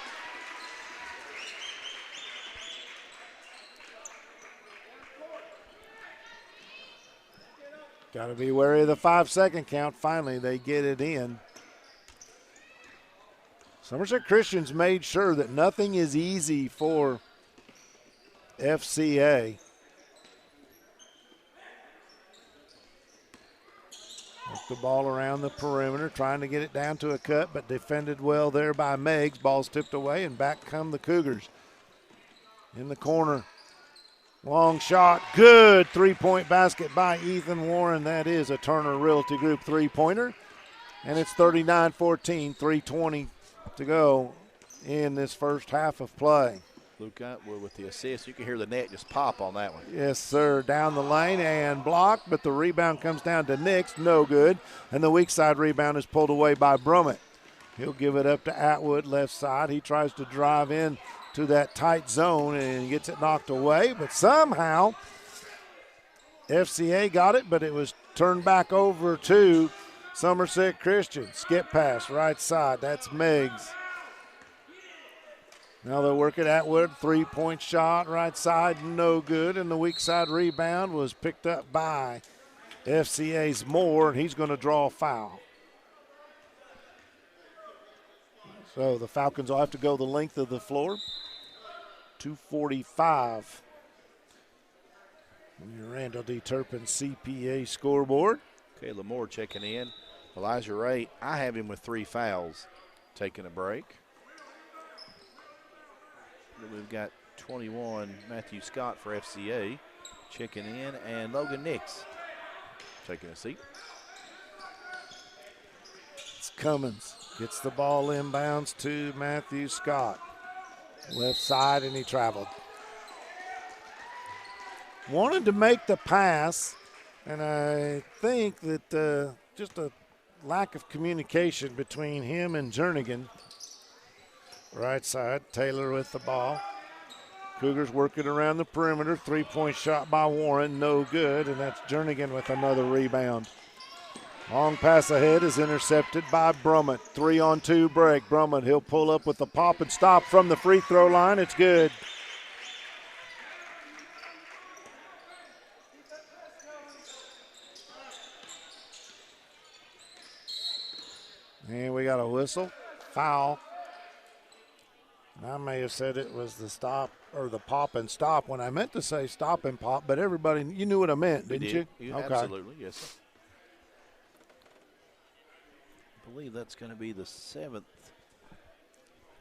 Speaker 1: Got to be wary of the 5-second count. Finally, they get it in. Somerset Christian's made sure that nothing is easy for FCA. Work the ball around the perimeter, trying to get it down to a cut, but defended well there by Meigs. Ball's tipped away, and back come the Cougars. In the corner, Long shot, good three-point basket by Ethan Warren. That is a Turner Realty Group three-pointer. And it's 39-14, 3:20 to go in this first half of play.
Speaker 2: Luke Atwood with the assist. You can hear the net just pop on that one.
Speaker 1: Yes, sir. Down the lane and blocked, but the rebound comes down to Nix. No good. And the weak side rebound is pulled away by Brummett. He'll give it up to Atwood, left side. He tries to drive in to that tight zone and gets it knocked away, but somehow FCA got it, but it was turned back over to Somerset Christian. Skip pass, right side. That's Meigs. Now they'll work at Atwood. Three-point shot, right side, no good. And the weak side rebound was picked up by FCA's Moore, and he's going to draw a foul. So the Falcons will have to go the length of the floor. 2:45 on your Randall D. Turpin CPA scoreboard.
Speaker 2: Okay, Lamore checking in. Elijah Ray, I have him with 3 fouls. Taking a break. We've got 21, Matthew Scott for FCA checking in, and Logan Nix taking a seat.
Speaker 1: It's Cummins. Gets the ball inbounds to Matthew Scott. Left side, and he traveled. Wanted to make the pass, and I think that just a lack of communication between him and Jernigan. Right side, Taylor with the ball. Cougars working around the perimeter. Three-point shot by Warren, no good, and that's Jernigan with another rebound. Long pass ahead is intercepted by Brummett. 3-on-2 break. Brummett, he'll pull up with the pop and stop from the free throw line. It's good. And we got a whistle. Foul. I may have said it was the stop or the pop and stop when I meant to say stop and pop, but everybody, you knew what I meant, didn't you?
Speaker 2: Okay. Absolutely, yes, sir. I believe that's going to be the 7th.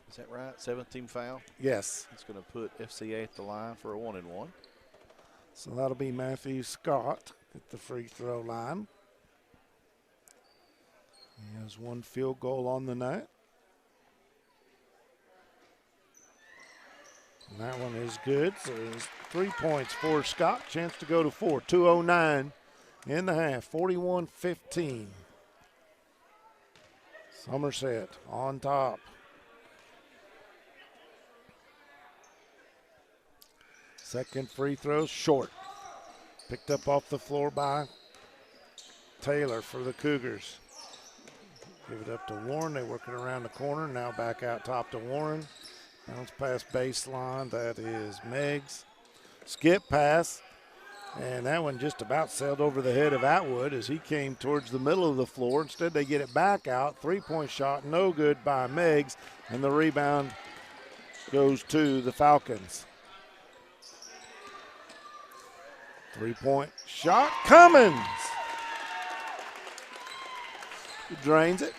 Speaker 2: Is that right? 7th team foul?
Speaker 1: Yes.
Speaker 2: It's going to put FCA at the line for a 1-and-1.
Speaker 1: So that'll be Matthew Scott at the free throw line. He has 1 field goal on the night. And that one is good. So it's 3 points for Scott. Chance to go to 4. 2:09 in the half. 41-15. Somerset on top. Second free throw, short. Picked up off the floor by Taylor for the Cougars. Give it up to Warren. They work it around the corner. Now back out top to Warren. Bounce past baseline. That is Meigs. Skip pass. And that one just about sailed over the head of Atwood as he came towards the middle of the floor. Instead, they get it back out. Three-point shot, no good by Meigs. And the rebound goes to the Falcons. Three-point shot, Cummins. He drains it.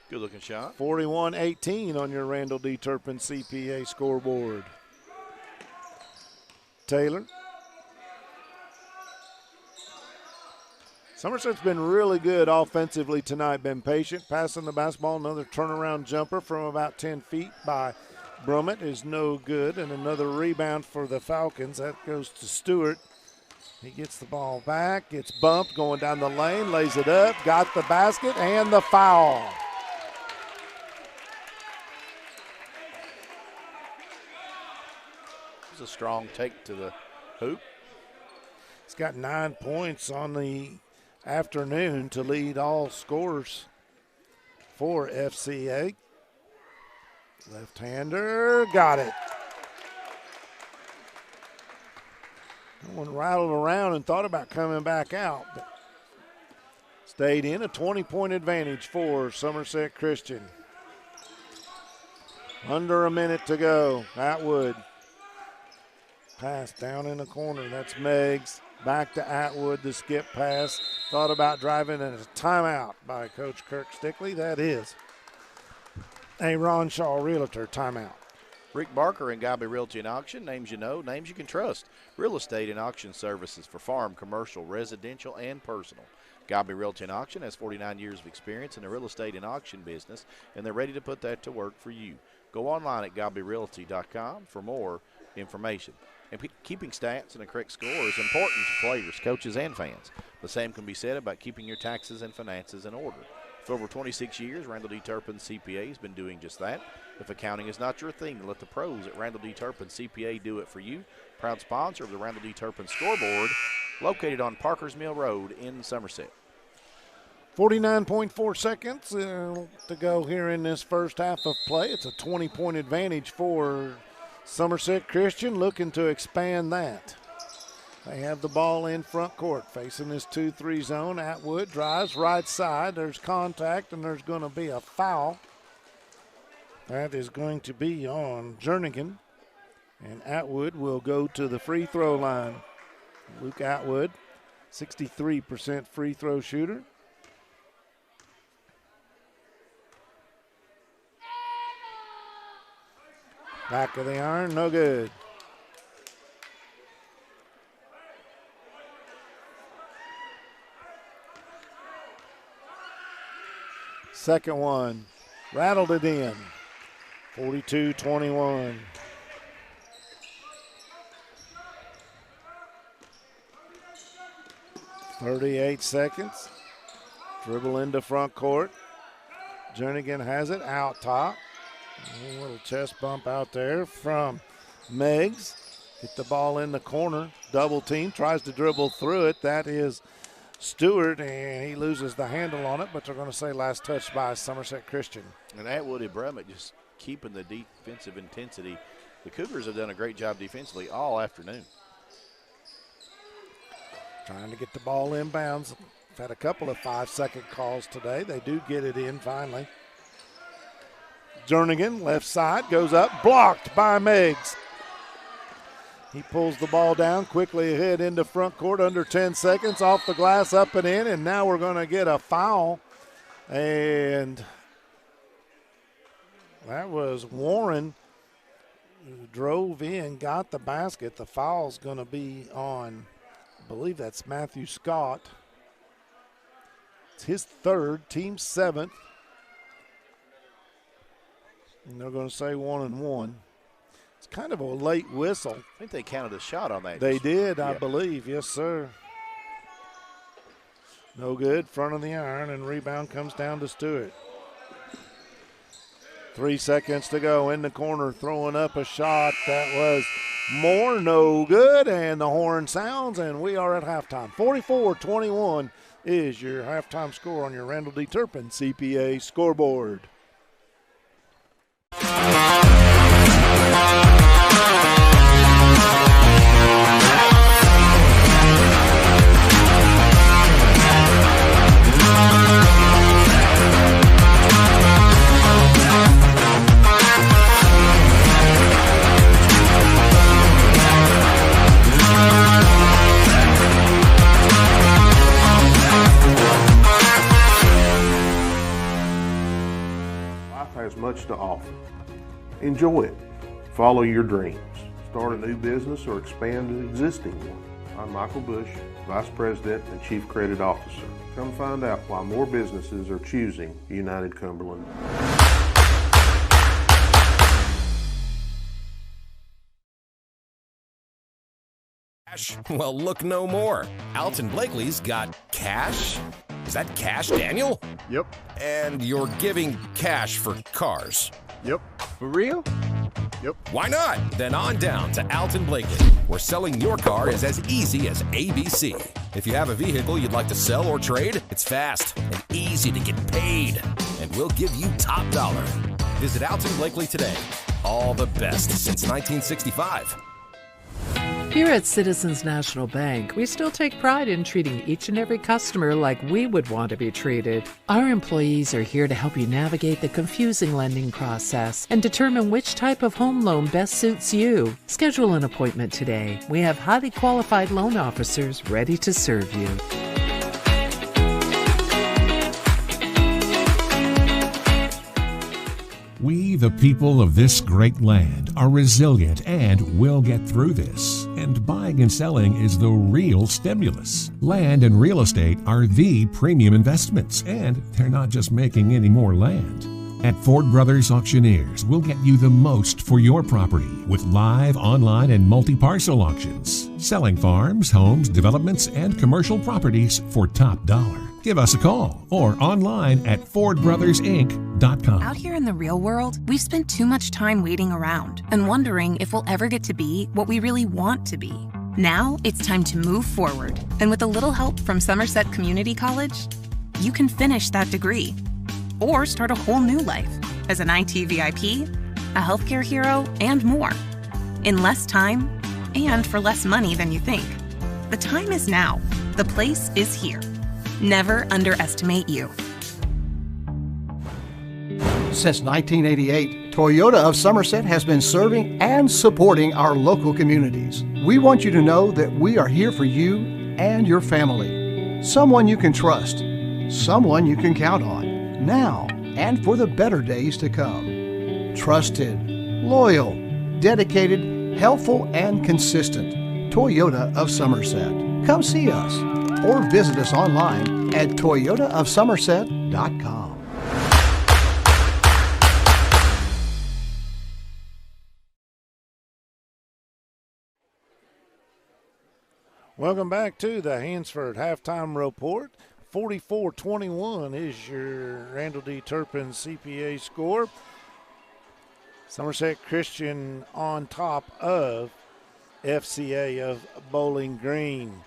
Speaker 2: Good-looking shot.
Speaker 1: 41-18 on your Randall D. Turpin CPA scoreboard. Taylor. Somerset's been really good offensively tonight, been patient, passing the basketball. Another turnaround jumper from about 10 feet by Brummett is no good, and another rebound for the Falcons. That goes to Stewart. He gets the ball back, gets bumped, going down the lane, lays it up, got the basket, and the foul.
Speaker 2: A strong take to the hoop.
Speaker 1: He's got 9 points on the afternoon to lead all scorers for FCA. Left-hander, got it. That one rattled around and thought about coming back out, but stayed in. A 20-point advantage for Somerset Christian. Under a minute to go. Atwood. Pass down in the corner. That's Meigs. Back to Atwood. The skip pass. Thought about driving, and a timeout by Coach Kirk Stickley. That is a Ron Shaw Realtor timeout.
Speaker 2: Rick Barker and Gobby Realty and Auction, names you know, names you can trust. Real estate and auction services for farm, commercial, residential, and personal. Gobby Realty and Auction has 49 years of experience in the real estate and auction business, and they're ready to put that to work for you. Go online at GobbyRealty.com for more information. And keeping stats and a correct score is important to players, coaches, and fans. The same can be said about keeping your taxes and finances in order. For over 26 years, Randall D. Turpin CPA has been doing just that. If accounting is not your thing, let the pros at Randall D. Turpin CPA do it for you. Proud sponsor of the Randall D. Turpin scoreboard, located on Parker's Mill Road in Somerset.
Speaker 1: 49.4 seconds to go here in this first half of play. It's a 20-point advantage for Somerset Christian, looking to expand that. They have the ball in front court, facing this 2-3 zone. Atwood drives right side. There's contact, and there's going to be a foul. That is going to be on Jernigan, and Atwood will go to the free throw line. Luke Atwood, 63% free throw shooter. Back of the iron, no good. Second one, rattled it in, 42-21. .38 seconds. Dribble into front court. Jernigan has it out top. A little chest bump out there from Meggs. Get the ball in the corner. Double team, tries to dribble through it. That is Stewart, and he loses the handle on it, but they're going to say last touch by Somerset Christian.
Speaker 2: And Atwood and Brummett just keeping the defensive intensity. The Cougars have done a great job defensively all afternoon.
Speaker 1: Trying to get the ball inbounds. We've had a couple of 5-second calls today. They do get it in finally. Jernigan, left side, goes up, blocked by Meggs. He pulls the ball down, quickly ahead into front court, under 10 seconds, off the glass, up and in, and now we're going to get a foul. And that was Warren who drove in, got the basket. The foul's going to be on, I believe that's Matthew Scott. It's his third, team seventh. And they're going to say 1-1. It's kind of a late whistle.
Speaker 2: I think they counted a shot on that.
Speaker 1: They did, I believe. Yes, sir. No good. Front of the iron, and rebound comes down to Stewart. 3 seconds to go. In the corner, throwing up a shot. That was Moore. No good, and the horn sounds, and we are at halftime. 44-21 is your halftime score on your Randall D. Turpin CPA scoreboard.
Speaker 3: Has much to offer. Enjoy it. Follow your dreams. Start a new business or expand an existing one. I'm Michael Bush, Vice President and Chief Credit Officer. Come find out why more businesses are choosing United Cumberland.
Speaker 4: Well, look no more. Alton Blakely's got cash. Is that cash, Daniel?
Speaker 5: Yep.
Speaker 4: And you're giving cash for cars?
Speaker 5: Yep. For real? Yep.
Speaker 4: Why not? Then on down to Alton Blakely, where selling your car is as easy as ABC. If you have a vehicle you'd like to sell or trade, it's fast and easy to get paid. And we'll give you top dollar. Visit Alton Blakely today. All the best since 1965.
Speaker 6: Here at Citizens National Bank, we still take pride in treating each and every customer like we would want to be treated. Our employees are here to help you navigate the confusing lending process and determine which type of home loan best suits you. Schedule an appointment today. We have highly qualified loan officers ready to serve you.
Speaker 7: We, the people of this great land, are resilient and will get through this. And buying and selling is the real stimulus. Land and real estate are the premium investments, and they're not just making any more land. At Ford Brothers Auctioneers, we'll get you the most for your property with live, online, and multi-parcel auctions. Selling farms, homes, developments, and commercial properties for top dollar. Give us a call or online at FordBrothersInc.com.
Speaker 8: Out here in the real world, we've spent too much time waiting around and wondering if we'll ever get to be what we really want to be. Now it's time to move forward. And with a little help from Somerset Community College, you can finish that degree or start a whole new life as an IT VIP, a healthcare hero, and more. In less time and for less money than you think. The time is now. The place is here. Never underestimate you.
Speaker 9: Since 1988, Toyota of Somerset has been serving and supporting our local communities. We want you to know that we are here for you and your family. Someone you can trust. Someone you can count on. Now and for the better days to come. Trusted, loyal, dedicated, helpful, and consistent. Toyota of Somerset. Come see us or visit us online at toyotaofsomerset.com.
Speaker 1: Welcome back to the Hansford Halftime Report. 44-21 is your Randall D. Turpin CPA score. Somerset Christian on top of FCA of Bowling Green.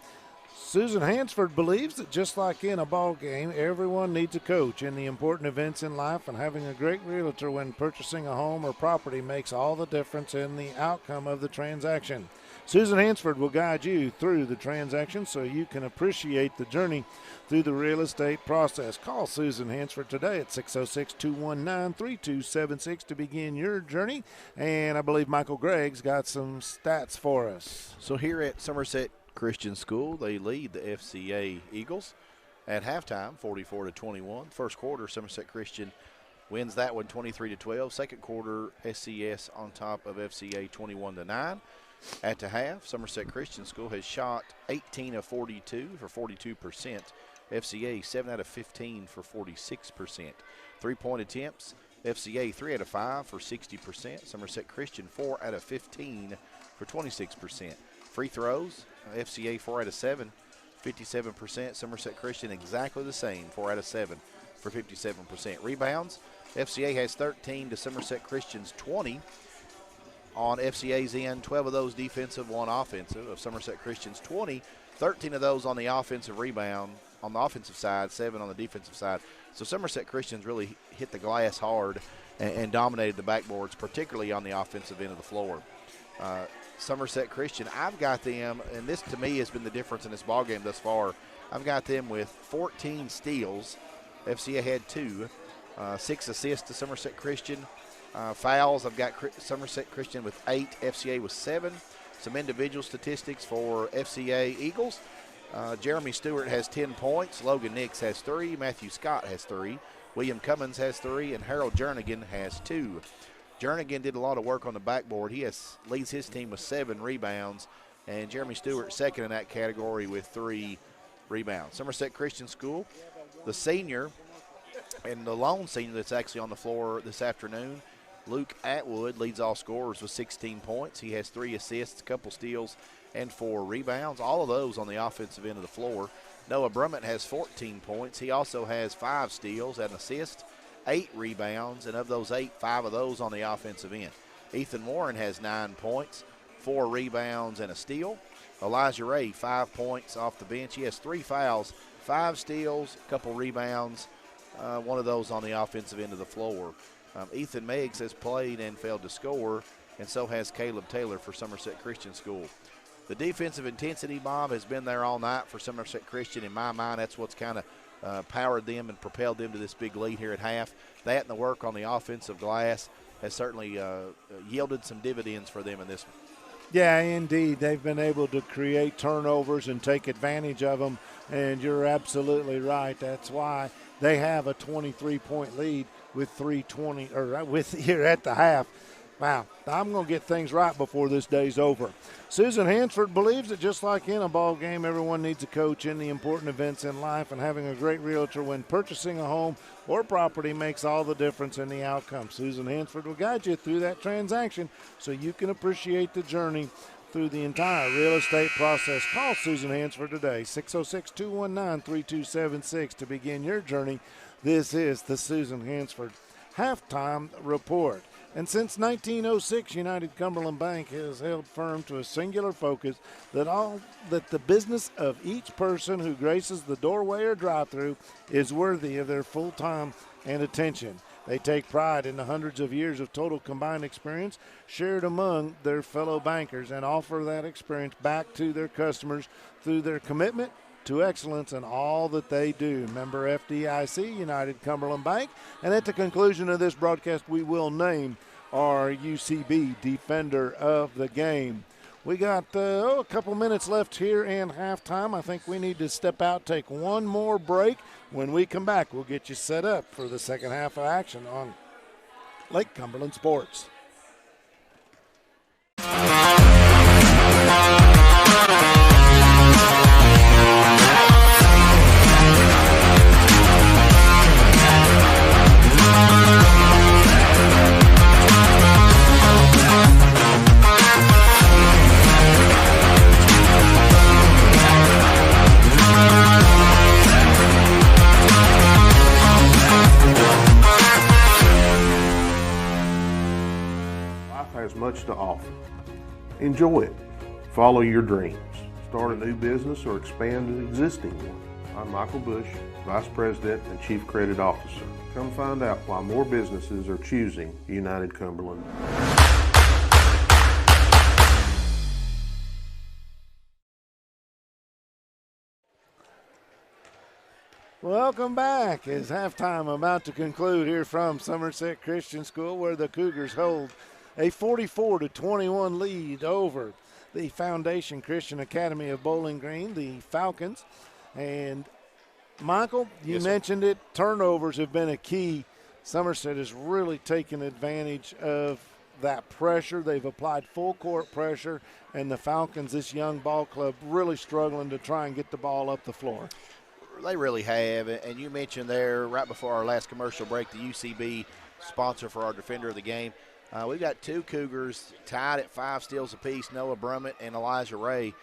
Speaker 1: Susan Hansford believes that just like in a ball game, everyone needs a coach in the important events in life, and having a great realtor when purchasing a home or property makes all the difference in the outcome of the transaction. Susan Hansford will guide you through the transaction so you can appreciate the journey through the real estate process. Call Susan Hansford today at 606-219-3276 to begin your journey. And I believe Michael Gregg's got some stats for us.
Speaker 2: So here at Somerset Christian School, they lead the FCA Eagles at halftime, 44-21. First quarter, Somerset Christian wins that one 23-12. Second quarter, SCS on top of FCA 21-9. At the half, Somerset Christian School has shot 18 of 42 for 42%. FCA 7 out of 15 for 46%. Three-point attempts, FCA 3 out of 5 for 60%. Somerset Christian 4 out of 15 for 26%. Free throws, FCA 4 out of 7, 57%. Somerset Christian exactly the same, 4 out of 7 for 57%. Rebounds, FCA has 13 to Somerset Christian's 20. On FCA's end, 12 of those defensive, 1 offensive. Of Somerset Christian's 20, 13 of those on the offensive rebound, on the offensive side, 7 on the defensive side. So Somerset Christian's really hit the glass hard and dominated the backboards, particularly on the offensive end of the floor. Somerset Christian, I've got them, and this to me has been the difference in this ballgame thus far. I've got them with 14 steals. FCA had 2. 6 assists to Somerset Christian. Fouls, I've got Somerset Christian with 8, FCA with 7. Some individual statistics for FCA Eagles. Jeremy Stewart has 10 points. Logan Nix has 3. Matthew Scott has 3. William Cummins has 3. And Harold Jernigan has 2. Jernigan did a lot of work on the backboard. He leads his team with 7 rebounds. And Jeremy Stewart second in that category with 3 rebounds. Somerset Christian School, the senior and the lone senior that's actually on the floor this afternoon, Luke Atwood, leads all scorers with 16 points. He has 3 assists, a couple steals, and 4 rebounds. All of those on the offensive end of the floor. Noah Brummett has 14 points. He also has 5 steals, an assist, 8 rebounds, and of those 8, 5 of those on the offensive end. Ethan Warren has 9 points, 4 rebounds, and a steal. Elijah Ray, 5 points off the bench. He has 3 fouls, 5 steals, a couple rebounds, one of those on the offensive end of the floor. Ethan Meggs has played and failed to score, and so has Caleb Taylor for Somerset Christian School. The defensive intensity, Bob, has been there all night for Somerset Christian. In my mind, that's what's kind of powered them and propelled them to this big lead here at half. That and the work on the offensive glass has certainly yielded some dividends for them in this one.
Speaker 1: Yeah, indeed. They've been able to create turnovers and take advantage of them, and you're absolutely right. That's why they have a 23-point lead with 3:20 or with here at the half. Wow, I'm going to get things right before this day's over. Susan Hansford believes that just like in a ball game, everyone needs a coach in the important events in life, and having a great realtor when purchasing a home or property makes all the difference in the outcome. Susan Hansford will guide you through that transaction so you can appreciate the journey through the entire real estate process. Call Susan Hansford today, 606-219-3276 to begin your journey. This is the Susan Hansford Halftime Report. And since 1906, United Cumberland Bank has held firm to a singular focus that the business of each person who graces the doorway or drive-through is worthy of their full time and attention. They take pride in the hundreds of years of total combined experience shared among their fellow bankers and offer that experience back to their customers through their commitment to excellence in all that they do. Member FDIC, United Cumberland Bank. And at the conclusion of this broadcast, we will name our UCB Defender of the Game. We got a couple minutes left here in halftime. I think we need to step out, take one more break. When we come back, we'll get you set up for the second half of action on Lake Cumberland Sports.
Speaker 3: Has much to offer. Enjoy it. Follow your dreams. Start a new business or expand an existing one. I'm Michael Bush, Vice President and Chief Credit Officer. Come find out why more businesses are choosing United Cumberland.
Speaker 1: Welcome back. As halftime about to conclude here from Somerset Christian School, where the Cougars hold a 44-21 lead over the Foundation Christian Academy of Bowling Green, the Falcons. And Michael, you mentioned it, turnovers have been a key. Somerset has really taken advantage of that pressure. They've applied full court pressure, and the Falcons, this young ball club, really struggling to try and get the ball up the floor.
Speaker 2: They really have, and you mentioned there right before our last commercial break, the UCB sponsor for our Defender of the Game. We've got two Cougars tied at 5 steals apiece, Noah Brummett and Elijah Ray.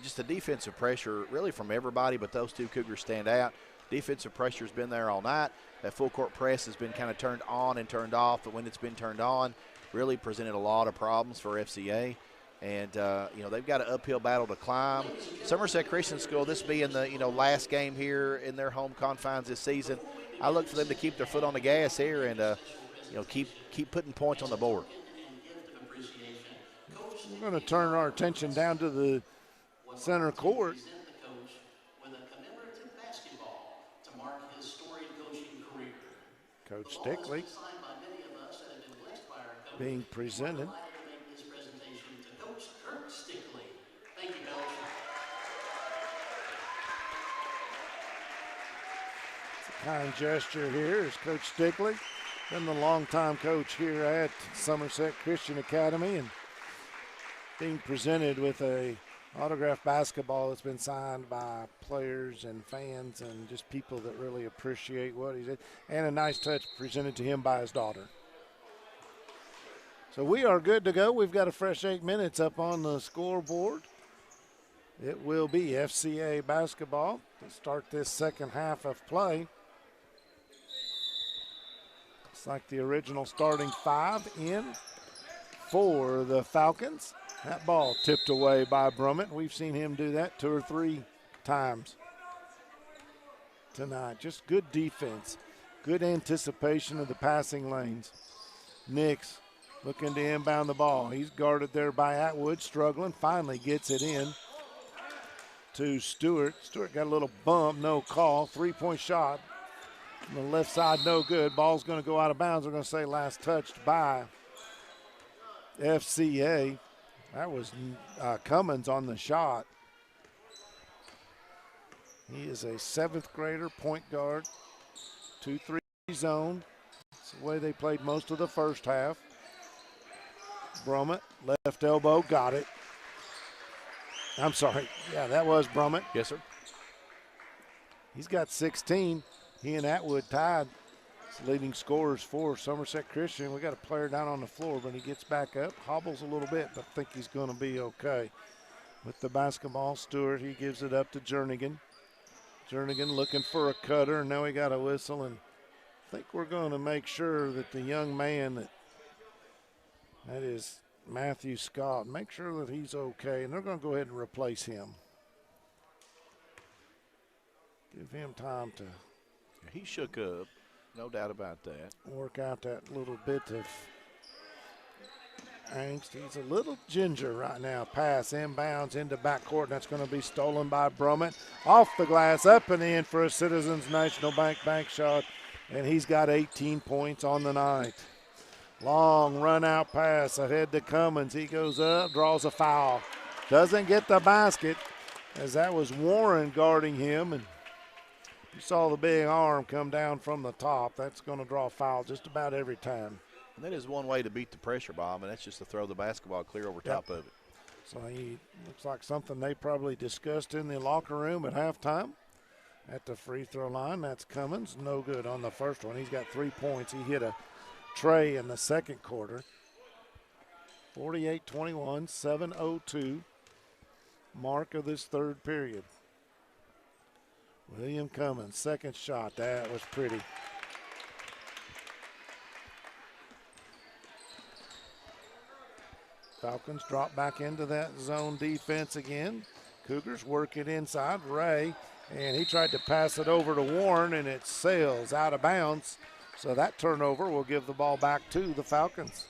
Speaker 2: Just the defensive pressure really from everybody, but those two Cougars stand out. Defensive pressure has been there all night. That full court press has been kind of turned on and turned off, but when it's been turned on, really presented a lot of problems for FCA. And, they've got an uphill battle to climb. Somerset Christian School, this being the, last game here in their home confines this season, I look for them to keep their foot on the gas here and, keep putting points on the board.
Speaker 1: We're going to turn our attention down to the center court. Coach Stickley being presented. It's a kind gesture here is Coach Stickley, been the longtime coach here at Somerset Christian Academy, and being presented with a autographed basketball that's been signed by players and fans and just people that really appreciate what he did, and a nice touch presented to him by his daughter. So we are good to go. We've got a fresh 8 minutes up on the scoreboard. It will be FCA basketball to start this second half of play. Looks like the original starting 5 in for the Falcons. That ball tipped away by Brummett. We've seen him do that 2 or 3 times tonight. Just good defense, good anticipation of the passing lanes. Nix looking to inbound the ball. He's guarded there by Atwood, struggling, finally gets it in to Stewart. Stewart got a little bump, no call. 3-point shot on the left side, no good. Ball's going to go out of bounds. We're going to say last touched by FCA. That was Cummins on the shot. He is a 7th grader, point guard, 2-3 zone. the way they played most of the first half. Brummett, left elbow, got it. I'm sorry. Yeah, that was Brummett.
Speaker 2: Yes, sir.
Speaker 1: He's got 16. He and Atwood tied as leading scorers for Somerset Christian. We got a player down on the floor, but he gets back up, hobbles a little bit, but I think he's going to be okay. With the basketball, Stewart, he gives it up to Jernigan. Jernigan looking for a cutter, and now we got a whistle, and I think we're going to make sure that the young man that is Matthew Scott, make sure that he's okay, and they're going to go ahead and replace him. Give him time to
Speaker 2: He shook up, no doubt about that.
Speaker 1: Work out that little bit of angst. He's a little ginger right now. Pass inbounds into backcourt. That's going to be stolen by Brummett. Off the glass, up and in for a Citizens National Bank shot, and he's got 18 points on the night. Long run-out pass ahead to Cummins. He goes up, draws a foul. Doesn't get the basket, as that was Warren guarding him, and you saw the big arm come down from the top. That's going to draw a foul just about every time.
Speaker 2: And that is one way to beat the pressure, Bob, and that's just to throw the basketball clear over top of it.
Speaker 1: So he looks like something they probably discussed in the locker room at halftime. At the free throw line, that's Cummins. No good on the first one. He's got 3 points. He hit a tray in the second quarter. 48-21, 7:02 mark of this third period. William Cummins, second shot. That was pretty. Falcons drop back into that zone defense again. Cougars work it inside. Ray, and he tried to pass it over to Warren, and it sails out of bounds. So that turnover will give the ball back to the Falcons.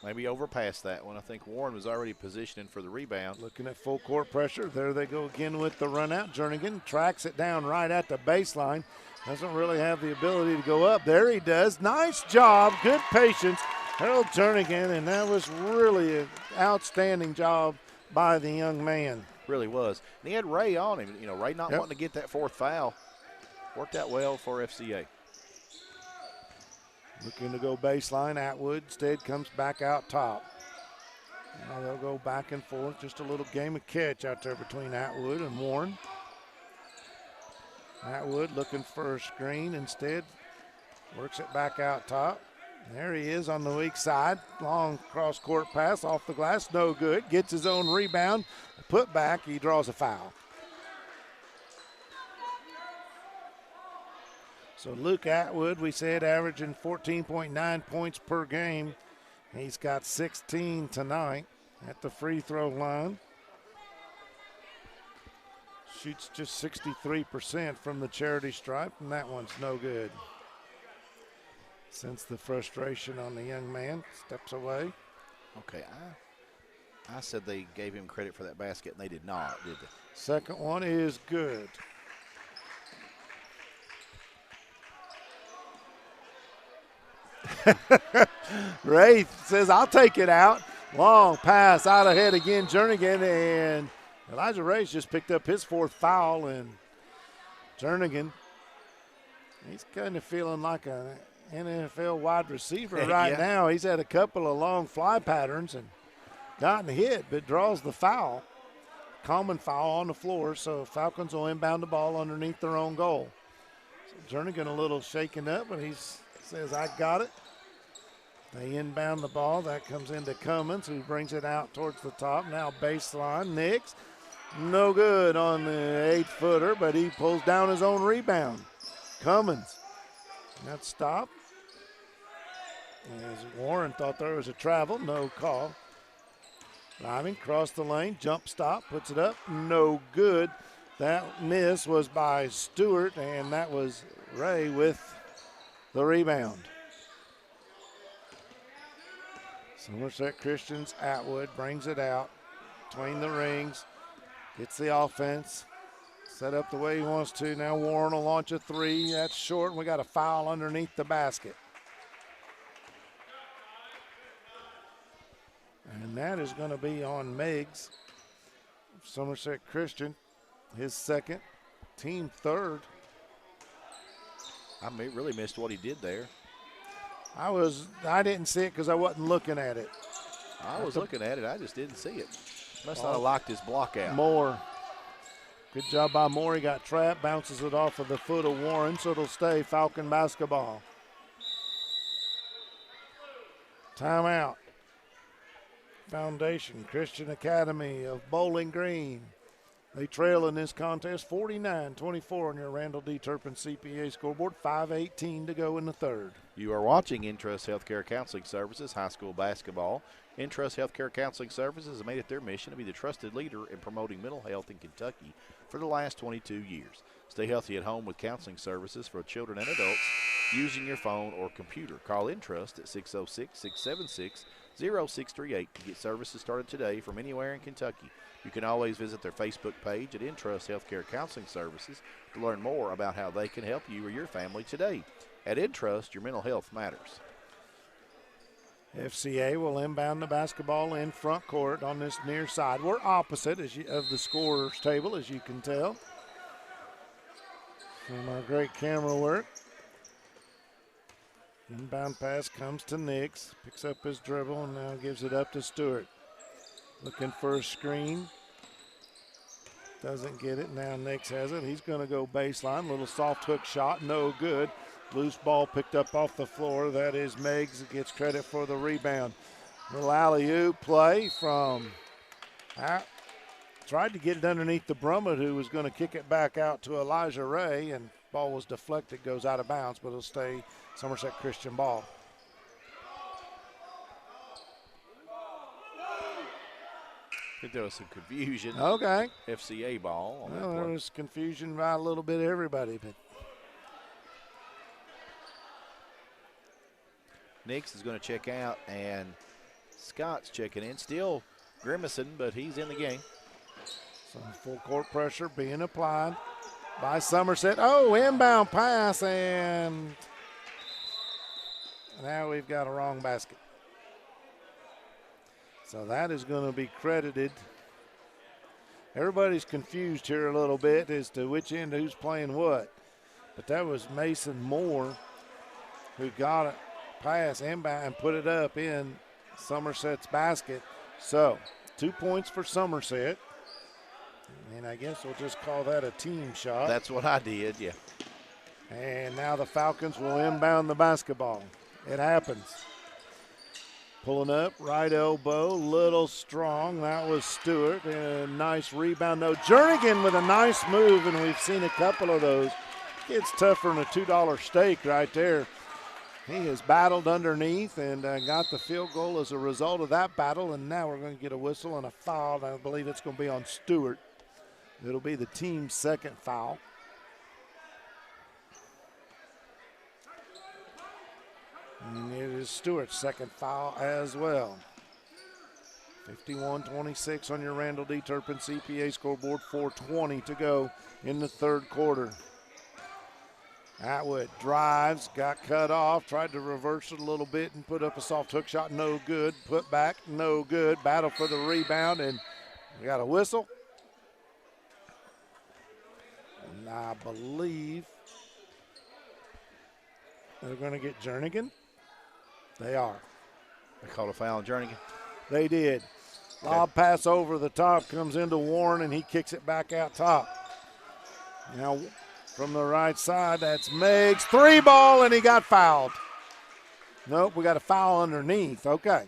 Speaker 2: Maybe overpassed that one. I think Warren was already positioning for the rebound.
Speaker 1: Looking at full court pressure. There they go again with the run out. Jernigan tracks it down right at the baseline. Doesn't really have the ability to go up. There he does. Nice job. Good patience. Harold Jernigan, and that was really an outstanding job by the young man.
Speaker 2: Really was. And he had Ray on him. You know, Ray not wanting to get that fourth foul. Worked out well for FCA.
Speaker 1: Looking to go baseline. Atwood instead comes back out top. Now they'll go back and forth. Just a little game of catch out there between Atwood and Warren. Atwood looking for a screen instead. Works it back out top. There he is on the weak side. Long cross-court pass off the glass. No good. Gets his own rebound. Put back. He draws a foul. So Luke Atwood, we said, averaging 14.9 points per game. He's got 16 tonight at the free throw line. Shoots just 63% from the charity stripe, and that one's no good. Sense the frustration on the young man. Steps away.
Speaker 2: Okay, I said they gave him credit for that basket, and they did not, did they?
Speaker 1: Second one is good. Ray says, I'll take it out. Long pass out ahead again. Jernigan, and Elijah Ray's just picked up his fourth foul, and Jernigan, he's kind of feeling like an NFL wide receiver right now. He's had a couple of long fly patterns and gotten hit, but draws the foul. Common foul on the floor, so Falcons will inbound the ball underneath their own goal. So Jernigan a little shaken up, but he says, I got it. They inbound the ball. That comes into Cummins, who brings it out towards the top. Now baseline. Nix, no good on the 8-footer, but he pulls down his own rebound. Cummins, that stop. As Warren thought there was a travel, no call. Driving, cross the lane, jump stop, puts it up, no good. That miss was by Stewart, and that was Ray with the rebound. Somerset Christian's Atwood brings it out between the rings, gets the offense, set up the way he wants to. Now Warren will launch a three. That's short, and we got a foul underneath the basket. And that is going to be on Meigs. Somerset Christian, his second, team third.
Speaker 2: I really missed what he did there.
Speaker 1: I didn't see it because I wasn't looking at it.
Speaker 2: I was looking at it. I just didn't see it. Must not have locked his block out.
Speaker 1: Moore. Good job by Moore. He got trapped, bounces it off of the foot of Warren, so it'll stay Falcon basketball. Timeout. Foundation Christian Academy of Bowling Green. They trail in this contest 49-24 on your Randall D. Turpin CPA scoreboard. 5:18 to go in the third.
Speaker 2: You are watching Entrust Healthcare Counseling Services High School Basketball. Entrust Healthcare Counseling Services has made it their mission to be the trusted leader in promoting mental health in Kentucky for the last 22 years. Stay healthy at home with counseling services for children and adults using your phone or computer. Call Entrust at 606-676-0638 to get services started today from anywhere in Kentucky. You can always visit their Facebook page at Entrust Healthcare Counseling Services to learn more about how they can help you or your family today. At Entrust, your mental health matters.
Speaker 1: FCA will inbound the basketball in front court on this near side. We're opposite of the scorer's table, as you can tell. From our great camera work. Inbound pass comes to Nix. Picks up his dribble and now gives it up to Stewart. Looking for a screen. Doesn't get it. Now Nix has it. He's going to go baseline. Little soft hook shot. No good. Loose ball picked up off the floor. That is Meggs that gets credit for the rebound. Little alley-oop play from tried to get it underneath the Brummett, who was going to kick it back out to Elijah Ray, and ball was deflected, goes out of bounds, but it'll stay Somerset Christian ball.
Speaker 2: I think there was some confusion.
Speaker 1: Okay.
Speaker 2: FCA ball on that
Speaker 1: Well,
Speaker 2: play.
Speaker 1: there was confusion by a little bit of everybody, but
Speaker 2: Nix is going to check out, and Scott's checking in. Still grimacing, but he's in the game.
Speaker 1: some full court pressure being applied by Somerset. Oh, inbound pass, and now we've got a wrong basket. So that is going to be credited. Everybody's confused here a little bit as to which end who's playing what. But that was Mason Moore who got it pass inbound and put it up in Somerset's basket. So 2 points for Somerset. And I guess we'll just call that a team shot.
Speaker 2: That's what I did, yeah.
Speaker 1: And now the Falcons will inbound the basketball. It happens. Pulling up, right elbow, little strong. That was Stewart. And nice rebound. No, Jernigan with a nice move, and we've seen a couple of those. It's tougher than a $2 steak right there. He has battled underneath and got the field goal as a result of that battle. And now we're going to get a whistle and a foul. And I believe it's going to be on Stewart. It'll be the team's second foul. And it is Stewart's second foul as well. 51-26 on your Randall D. Turpin CPA scoreboard. 4:20 to go in the third quarter. Atwood drives, got cut off, tried to reverse it a little bit and put up a soft hook shot. No good. Put back, no good. Battle for the rebound, and we got a whistle. And I believe they're going to get Jernigan. They are.
Speaker 2: They called a foul on Jernigan.
Speaker 1: They did. Lob pass over the top, comes into Warren, and he kicks it back out top. Now from the right side, that's Meggs. 3 ball, and he got fouled. Nope, we got a foul underneath. Okay.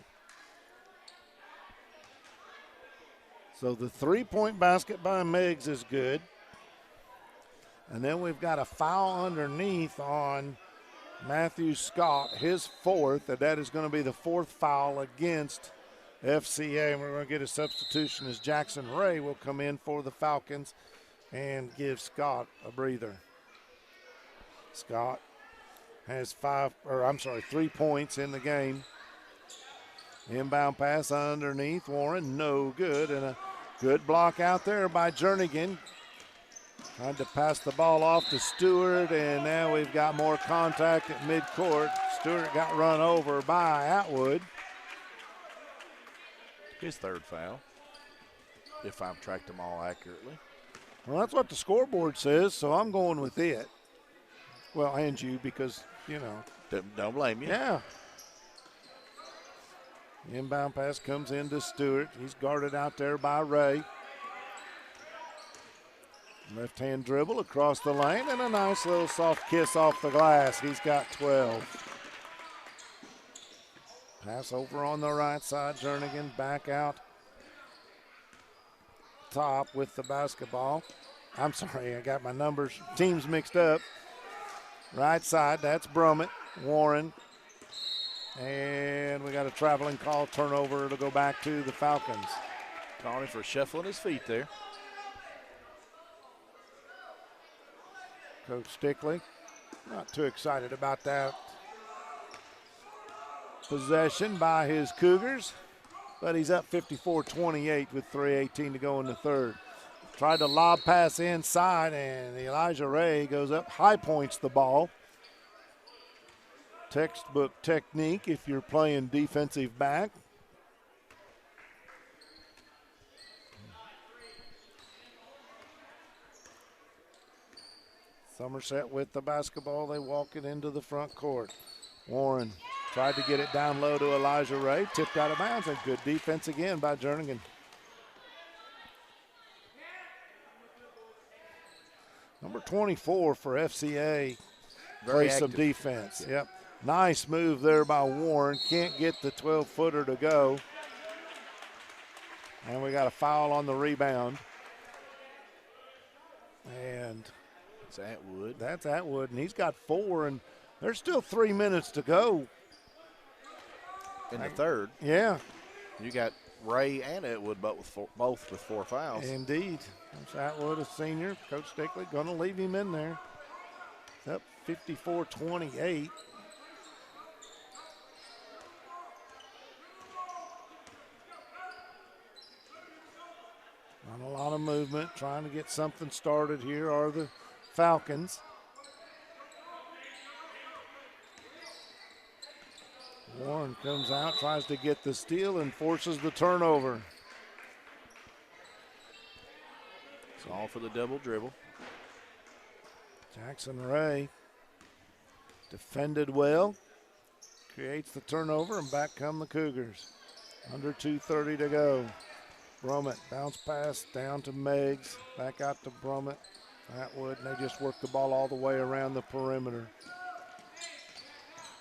Speaker 1: So the 3-point basket by Meggs is good. And then we've got a foul underneath on Matthew Scott, his fourth, and that is going to be the fourth foul against FCA. And we're going to get a substitution as Jackson Ray will come in for the Falcons and give Scott a breather. Scott has 3 points in the game. Inbound pass underneath Warren, no good, and a good block out there by Jernigan. Tried to pass the ball off to Stewart, and now we've got more contact at midcourt. Stewart got run over by Atwood.
Speaker 2: His third foul, if I've tracked them all accurately.
Speaker 1: Well, that's what the scoreboard says, so I'm going with it. Well, and you, because, you know,
Speaker 2: Don't blame you.
Speaker 1: Yeah. The inbound pass comes into Stewart. He's guarded out there by Ray. Left-hand dribble across the lane and a nice little soft kiss off the glass. He's got 12. Pass over on the right side. Jernigan back out top with the basketball. I'm sorry, I got my teams mixed up. Right side, that's Brummett. Warren. And we got a traveling call, turnover to go back to the Falcons.
Speaker 2: Calling for shuffling his feet there.
Speaker 1: Coach Stickley, not too excited about that possession by his Cougars, but he's up 54-28 with 3:18 to go in the third. Tried to lob pass inside, and Elijah Ray goes up, high points the ball. Textbook technique if you're playing defensive back. Somerset with the basketball. They walk it into the front court. Warren tried to get it down low to Elijah Ray. Tipped out of bounds, and good defense again by Jernigan. Number 24 for FCA.
Speaker 2: Very
Speaker 1: Play some
Speaker 2: active
Speaker 1: defense. Yep. Nice move there by Warren. Can't get the 12-footer to go. And we got a foul on the rebound. And
Speaker 2: it's Atwood.
Speaker 1: That's Atwood, and he's got 4, and there's still 3 minutes to go.
Speaker 2: In the third.
Speaker 1: Yeah.
Speaker 2: You got Ray and Atwood both with 4 fouls.
Speaker 1: Indeed. There's Atwood, a senior. Coach Stickley going to leave him in there. It's up 54-28. Not a lot of movement. Trying to get something started here are the Falcons. Warren comes out, tries to get the steal, and forces the turnover.
Speaker 2: It's all for the double dribble.
Speaker 1: Jackson Ray defended well, creates the turnover, and back come the Cougars. Under 2:30 to go. Brummett, bounce pass down to Meggs, back out to Brummett. Atwood, and they just work the ball all the way around the perimeter.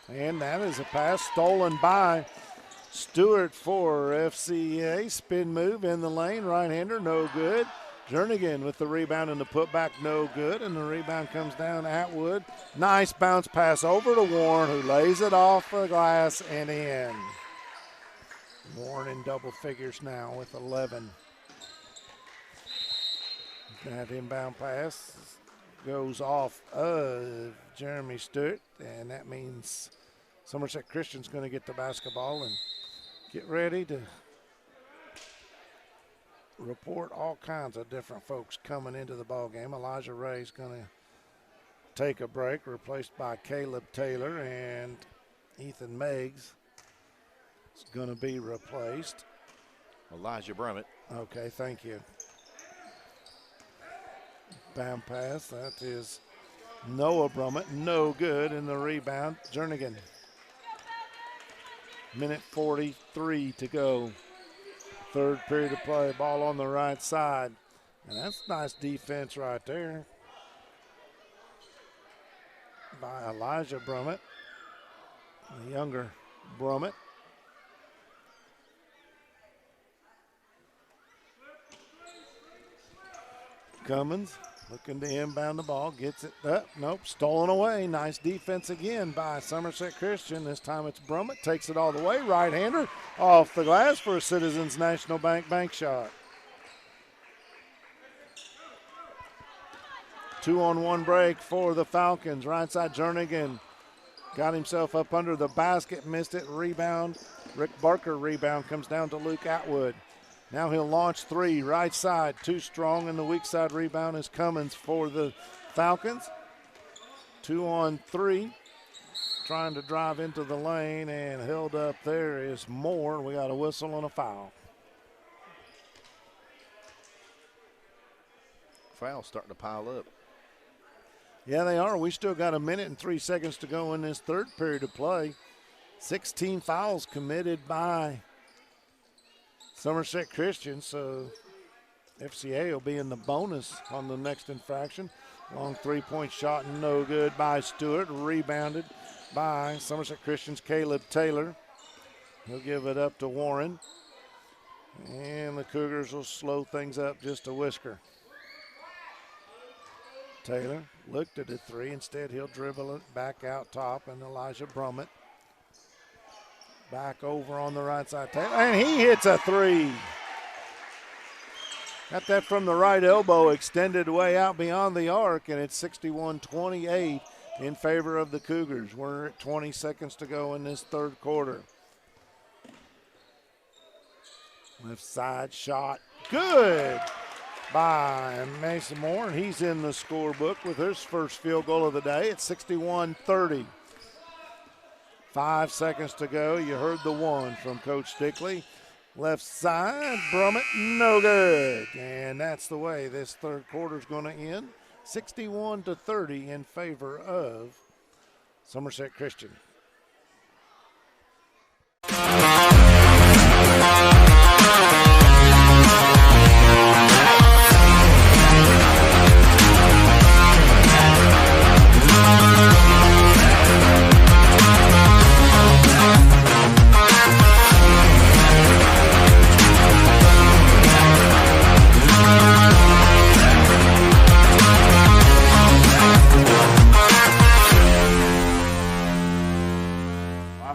Speaker 1: And that is a pass stolen by Stewart for FCA. Spin move in the lane, right-hander, no good. Jernigan with the rebound and the putback, no good. And the rebound comes down Atwood. Nice bounce pass over to Warren, who lays it off the glass and in. Warren in double figures now with 11. That inbound pass goes off of Jeremy Stewart, and that means Somerset Christian's going to get the basketball and get ready to report all kinds of different folks coming into the ball game. Elijah Ray's going to take a break, replaced by Caleb Taylor, and Ethan Meggs is going to be replaced.
Speaker 2: Elijah Brummett.
Speaker 1: Okay, thank you. Bound pass, that is Noah Brummett, no good in the rebound. Jernigan. Minute 43 to go. Third period of play, ball on the right side. And that's nice defense right there by Elijah Brummett, the younger Brummett. Cummins looking to inbound the ball, gets it up, nope, stolen away. Nice defense again by Somerset Christian. This time it's Brummett, takes it all the way, right-hander off the glass for a Citizens National Bank shot. 2-on-1 break for the Falcons. Right side, Jernigan got himself up under the basket, missed it, rebound. Rick Barker rebound comes down to Luke Atwood. Now he'll launch three, right side, too strong, and the weak side rebound is Cummins for the Falcons. 2-on-3, trying to drive into the lane, and held up there is Moore. We got a whistle and a foul.
Speaker 2: Foul starting to pile up.
Speaker 1: Yeah, they are. We still got 1 minute and 3 seconds to go in this third period of play. 16 fouls committed by Somerset Christian, so FCA will be in the bonus on the next infraction. Long three-point shot, no good by Stewart. Rebounded by Somerset Christian's Caleb Taylor. He'll give it up to Warren. And the Cougars will slow things up just a whisker. Taylor looked at a three. Instead, he'll dribble it back out top, and Elijah Brummett back over on the right side. Taylor, and he hits a three. Got that from the right elbow, extended way out beyond the arc, and it's 61-28 in favor of the Cougars. We're at 20 seconds to go in this third quarter. Left side shot, good by Mason Moore, and he's in the scorebook with his first field goal of the day. It's 61-30. 5 seconds to go. You heard the one from Coach Stickley. Left side, Brummett, no good. And that's the way this third quarter is going to end. 61-30 in favor of Somerset Christian.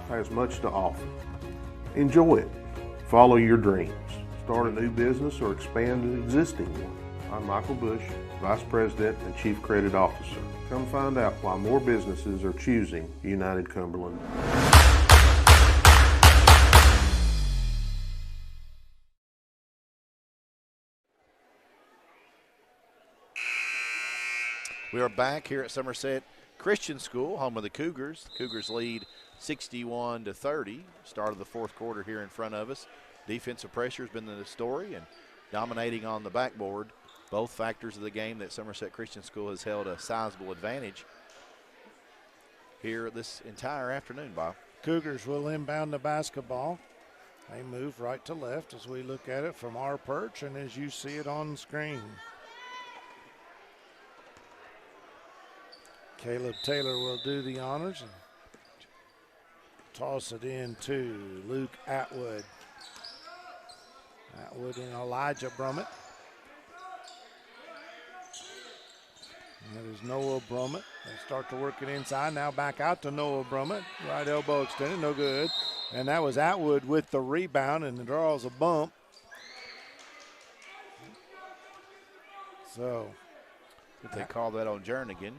Speaker 3: Has much to offer. Enjoy it. Follow your dreams. Start a new business or expand an existing one. I'm Michael Bush, Vice President and Chief Credit Officer. Come find out why more businesses are choosing United Cumberland.
Speaker 2: We are back here at Somerset Christian School, home of the Cougars. The Cougars lead 61-30. Start of the fourth quarter here in front of us. Defensive pressure has been the story and dominating on the backboard. Both factors of the game that Somerset Christian School has held a sizable advantage here this entire afternoon, Bob.
Speaker 1: Cougars will inbound the basketball. They move right to left as we look at it from our perch and as you see it on the screen. Caleb Taylor will do the honors and toss it in to Luke Atwood. Atwood and Elijah Brummett. And that is Noah Brummett. They start to work it inside. Now back out to Noah Brummett. Right elbow extended, no good. And that was Atwood with the rebound and draws a bump. So.
Speaker 2: If they call that on Jernigan,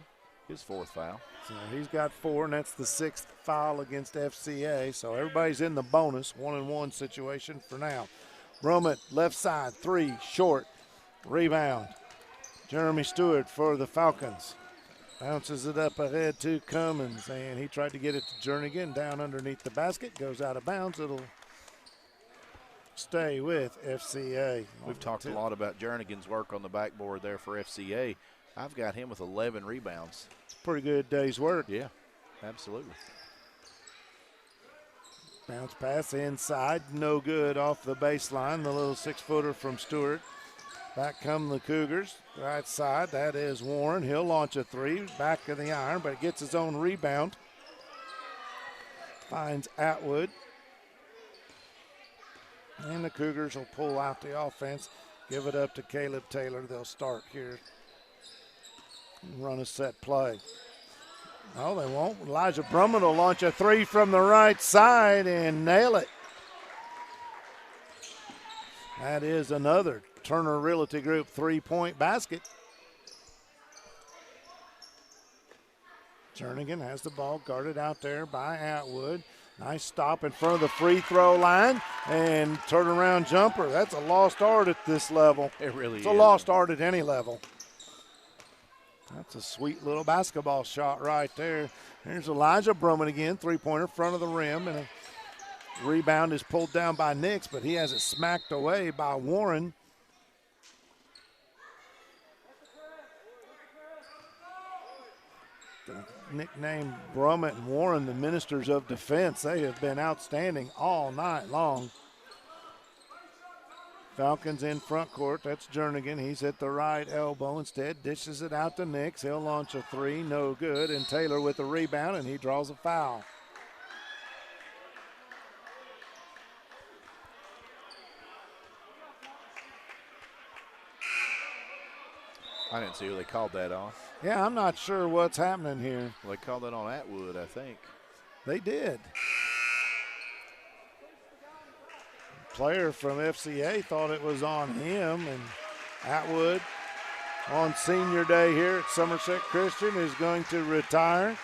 Speaker 2: his fourth foul.
Speaker 1: So he's got 4, and that's the 6th foul against FCA. So everybody's in the bonus, 1-and-1 situation for now. Brummett, left side, 3, short, rebound. Jeremy Stewart for the Falcons. Bounces it up ahead to Cummins, and he tried to get it to Jernigan down underneath the basket. Goes out of bounds. It'll stay with FCA.
Speaker 2: We've talked a lot about Jernigan's work on the backboard there for FCA. I've got him with 11 rebounds.
Speaker 1: It's a pretty good day's work.
Speaker 2: Yeah, absolutely.
Speaker 1: Bounce pass inside, no good off the baseline. The little 6-footer from Stewart. Back come the Cougars. Right side, that is Warren. He'll launch a 3, back of the iron, but gets his own rebound. Finds Atwood. And the Cougars will pull out the offense, give it up to Caleb Taylor. They'll start here. Run a set play. No, they won't. Elijah Brummett will launch a 3 from the right side and nail it. That is another Turner Realty Group 3-point basket. Jernigan has the ball guarded out there by Atwood. Nice stop in front of the free throw line and turnaround jumper. That's a lost art at this level.
Speaker 2: It really is.
Speaker 1: It's a lost art at any level. That's a sweet little basketball shot right there. Here's Elijah Brummett again, 3-pointer, front of the rim, and a rebound is pulled down by Nix, but he has it smacked away by Warren. Nicknamed Brummett and Warren the ministers of defense. They have been outstanding all night long. Falcons in front court. That's Jernigan. He's at the right elbow instead. Dishes it out to Nix. He'll launch a three. No good. And Taylor with the rebound, and he draws a foul.
Speaker 2: I didn't see who they called that on.
Speaker 1: Yeah, I'm not sure what's happening here.
Speaker 2: Well, they called that on Atwood, I think.
Speaker 1: They did. Player from FCA thought it was on him, and Atwood on senior day here at Somerset Christian is going to retire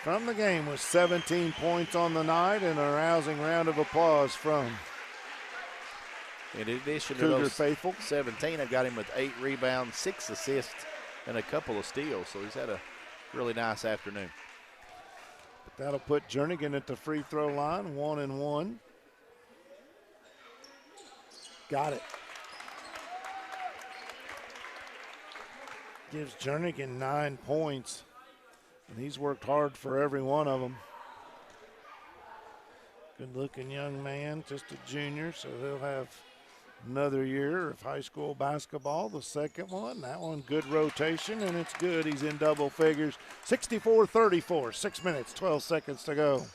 Speaker 1: from the game with 17 points on the night and a rousing round of applause from
Speaker 2: in addition
Speaker 1: Cougar
Speaker 2: to those
Speaker 1: faithful.
Speaker 2: 17, I've got him with 8 rebounds, 6 assists, and a couple of steals, so he's had a really nice afternoon.
Speaker 1: But that'll put Jernigan at the free throw line, 1-1. Got it. Gives Jernigan 9 points, and he's worked hard for every one of them. Good-looking young man, just a junior, so he'll have another year of high school basketball, the second one. That one, good rotation, and it's good. He's in double figures. 64-34, 6 minutes, 12 seconds to go.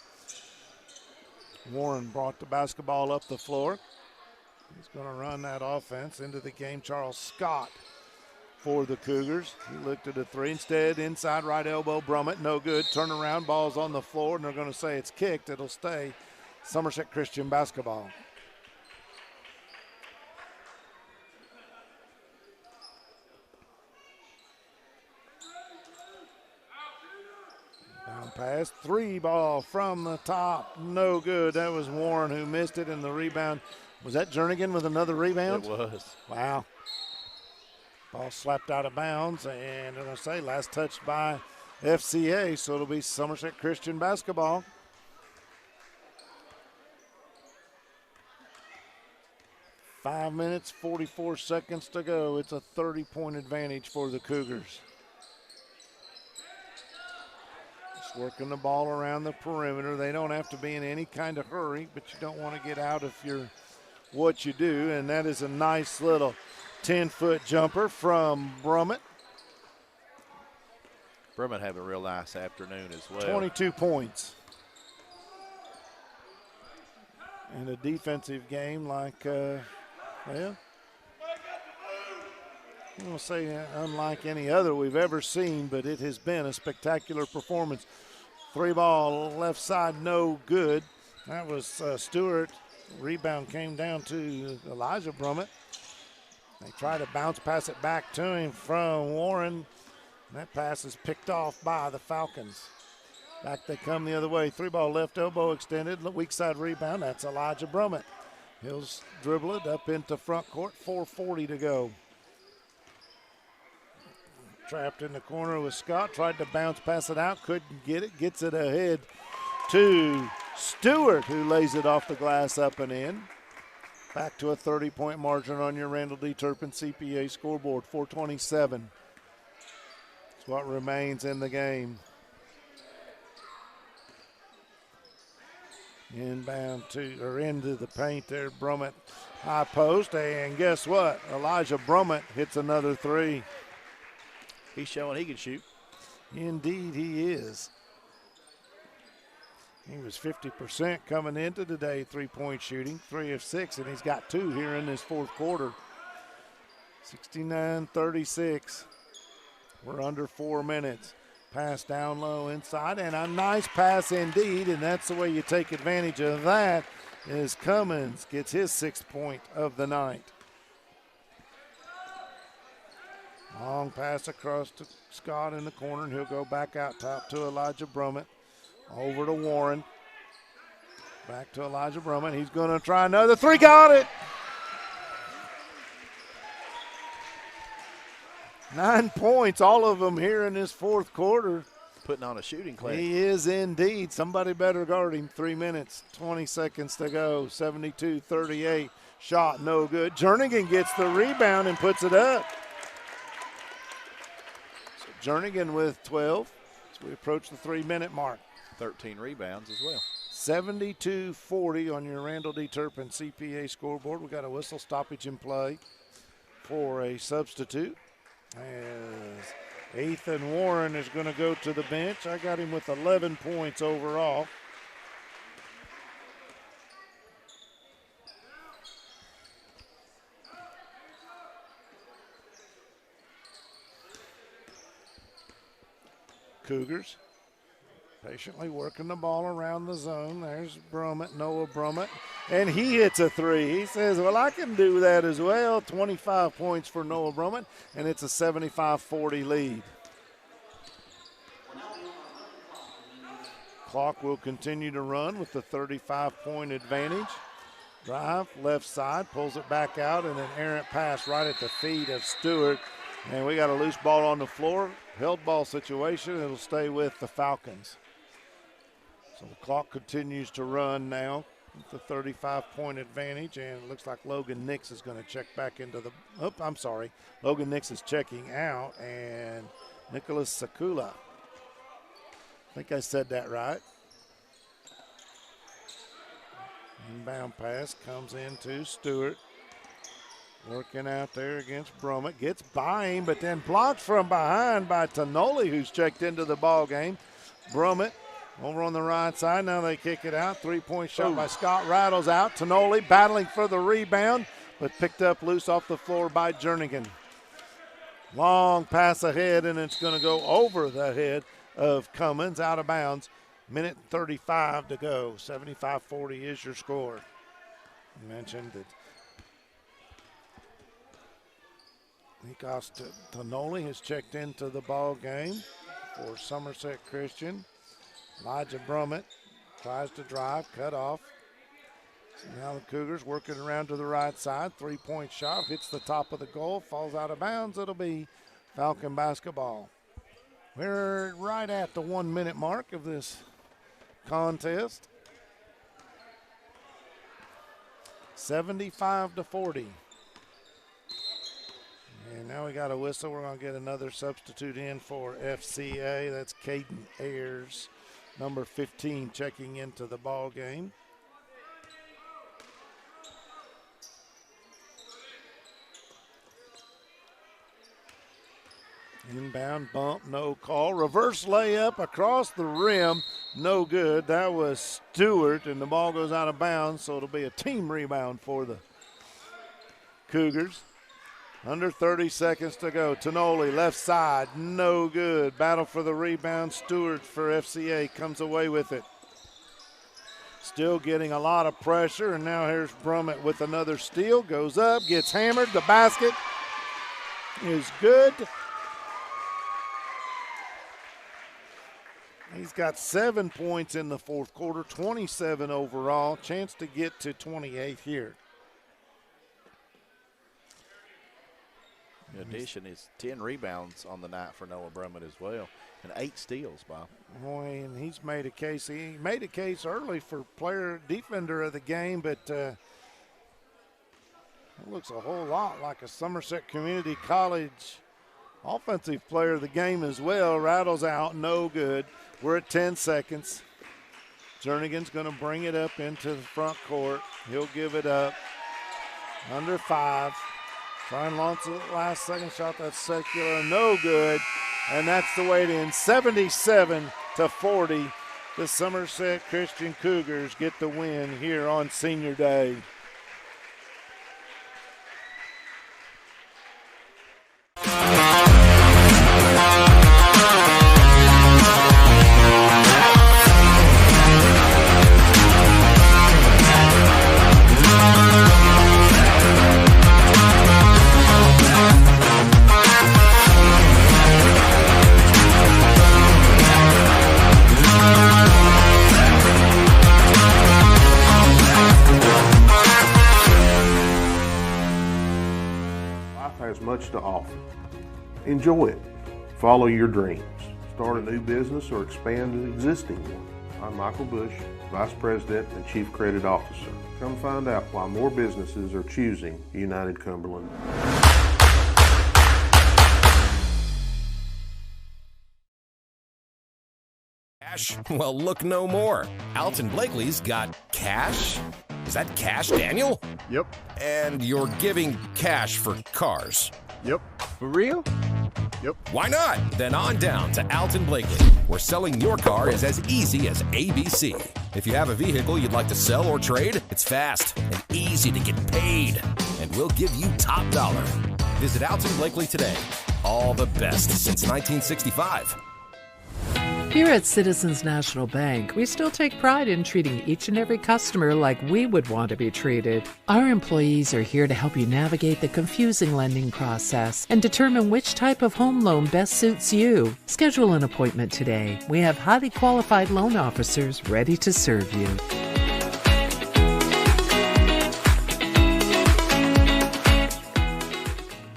Speaker 1: Warren brought the basketball up the floor. He's going to run that offense into the game. Charles Scott for the Cougars. He looked at a three. Instead, inside right elbow, Brummett, no good. Turnaround, ball's on the floor, and they're going to say it's kicked. It'll stay Somerset Christian basketball. Down pass, 3 ball from the top, no good. That was Warren who missed it, and the rebound. Was that Jernigan with another rebound?
Speaker 2: It was.
Speaker 1: Wow. Ball slapped out of bounds, and I'm going to say last touched by FCA, so it'll be Somerset Christian basketball. Five minutes, 44 seconds to go. It's a 30-point advantage for the Cougars. Just working the ball around the perimeter. They don't have to be in any kind of hurry, but you don't want to get out if you're what you do, and that is a nice little 10-foot jumper from Brummett.
Speaker 2: Brummett have a real nice afternoon as well.
Speaker 1: 22 points. And a defensive game like, well, I'm going to say unlike any other we've ever seen, but it has been a spectacular performance. 3 ball left side, no good. That was Stewart. Rebound came down to Elijah Brummett. They try to bounce pass it back to him from Warren. That pass is picked off by the Falcons. Back they come the other way. 3 ball left elbow extended. Weak side rebound. That's Elijah Brummett. He'll dribble it up into front court. 4:40 to go. Trapped in the corner with Scott. Tried to bounce pass it out. Couldn't get it. Gets it ahead to Stewart, who lays it off the glass up and in. Back to a 30-point margin on your Randall D. Turpin CPA scoreboard. 4:27. That's what remains in the game. Inbound into the paint there. Brummett high post, and guess what? Elijah Brummett hits another 3.
Speaker 2: He's showing he can shoot.
Speaker 1: Indeed he is. He was 50% coming into today, 3-point shooting, 3 of 6, and he's got 2 here in this fourth quarter. 69-36. We're under 4 minutes. Pass down low inside, and a nice pass indeed, and that's the way you take advantage of that, is Cummins gets his 6th point of the night. Long pass across to Scott in the corner, and he'll go back out top to Elijah Brummett. Over to Warren. Back to Elijah Brummett. He's going to try another 3. Got it! 9 points, all of them here in this fourth quarter.
Speaker 2: Putting on a shooting clinic.
Speaker 1: He is indeed. Somebody better guard him. 3 minutes, 20 seconds to go. 72-38. Shot no good. Jernigan gets the rebound and puts it up. So Jernigan with 12. as we approach the 3-minute mark.
Speaker 2: 13 rebounds as well.
Speaker 1: 72-40 on your Randall D. Turpin CPA scoreboard. We got a whistle stoppage in play for a substitute. As Ethan Warren is going to go to the bench. I got him with 11 points overall. Cougars patiently working the ball around the zone. There's Brummett, Noah Brummett, and he hits a three. He says, well, I can do that as well. 25 points for Noah Brummett, and it's a 75-40 lead. Clock will continue to run with the 35-point advantage. Drive, left side, pulls it back out, and an errant pass right at the feet of Stewart. And we got a loose ball on the floor. Held ball situation. It'll stay with the Falcons. So the clock continues to run now with the 35-point advantage, and it looks like Logan Nix is going to check back into the – oh, I'm sorry. Logan Nix is checking out, and Nicholas Sakula. I think I said that right. Inbound pass comes into Stewart. Working out there against Brummett. Gets by him, but then blocked from behind by Tonoli, who's checked into the ball game. Brummett over on the right side. Now they kick it out. 3-point shot by Scott Rattles out. Tonoli battling for the rebound, but picked up loose off the floor by Jernigan. Long pass ahead, and it's going to go over the head of Cummins, out of bounds. Minute 35 to go. 75-40 is your score. You mentioned that Nikos Tonoli has checked into the ball game for Somerset Christian. Elijah Brummett tries to drive, cut off. So now the Cougars working around to the right side. 3-point shot, hits the top of the goal, falls out of bounds. It'll be Falcon basketball. We're right at the 1-minute mark of this contest. 75-40. And now we got a whistle. We're going to get another substitute in for FCA. That's Caden Ayers, number 15, checking into the ball game. Inbound bump, no call. Reverse layup across the rim, no good. That was Stewart, and the ball goes out of bounds, so it'll be a team rebound for the Cougars. Under 30 seconds to go. Tonoli, left side, no good. Battle for the rebound. Stewart for FCA comes away with it. Still getting a lot of pressure, and now here's Brummett with another steal. Goes up, gets hammered. The basket is good. He's got 7 points in the fourth quarter, 27 overall. Chance to get to 28 here.
Speaker 2: In addition, it's 10 rebounds on the night for Noah Brummett as well, and 8 steals, Bob.
Speaker 1: Boy, and he's made a case. He made a case early for player defender of the game, but it looks a whole lot like a Somerset Community College offensive player of the game as well. Rattles out, no good. We're at 10 seconds. Jernigan's going to bring it up into the front court. He'll give it up. Under 5. Try and launch the last second shot. That's secular, no good. And that's the way it ends. 77-40. The Somerset Christian Cougars get the win here on Senior Day.
Speaker 3: Has much to offer. Enjoy it. Follow your dreams. Start a new business or expand an existing one. I'm Michael Bush, Vice President and Chief Credit Officer. Come find out why more businesses are choosing United Cumberland.
Speaker 4: Cash? Well, look no more. Alton Blakely's got cash? Is that cash, Daniel?
Speaker 5: Yep.
Speaker 4: And you're giving cash for cars?
Speaker 5: Yep. For real? Yep.
Speaker 4: Why not? Then on down to Alton Blakely, where selling your car is as easy as ABC. If you have a vehicle you'd like to sell or trade, it's fast and easy to get paid. And we'll give you top dollar. Visit Alton Blakely today. All the best since 1965.
Speaker 6: Here at Citizens National Bank, we still take pride in treating each and every customer like we would want to be treated. Our employees are here to help you navigate the confusing lending process and determine which type of home loan best suits you. Schedule an appointment today. We have highly qualified loan officers ready to serve you.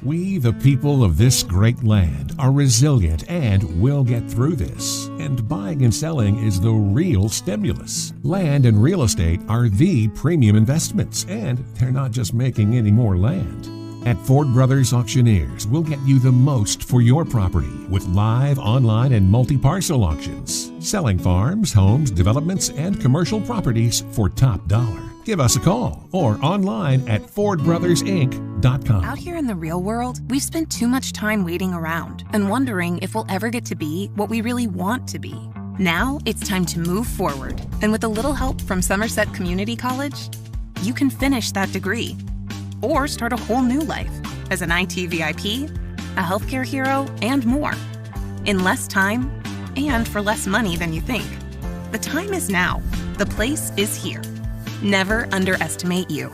Speaker 7: We, the people of this great land, are resilient and will get through this. And buying and selling is the real stimulus. Land and real estate are the premium investments, and they're not just making any more land. At Ford Brothers Auctioneers, we'll get you the most for your property with live, online, and multi-parcel auctions. Selling farms, homes, developments, and commercial properties for top dollar. Give us a call or online at FordBrothersInc.com.
Speaker 8: Out here in the real world, we've spent too much time waiting around and wondering if we'll ever get to be what we really want to be. Now it's time to move forward. And with a little help from Somerset Community College, you can finish that degree or start a whole new life as an IT VIP, a healthcare hero, and more. In less time and for less money than you think. The time is now. The place is here. Never underestimate you.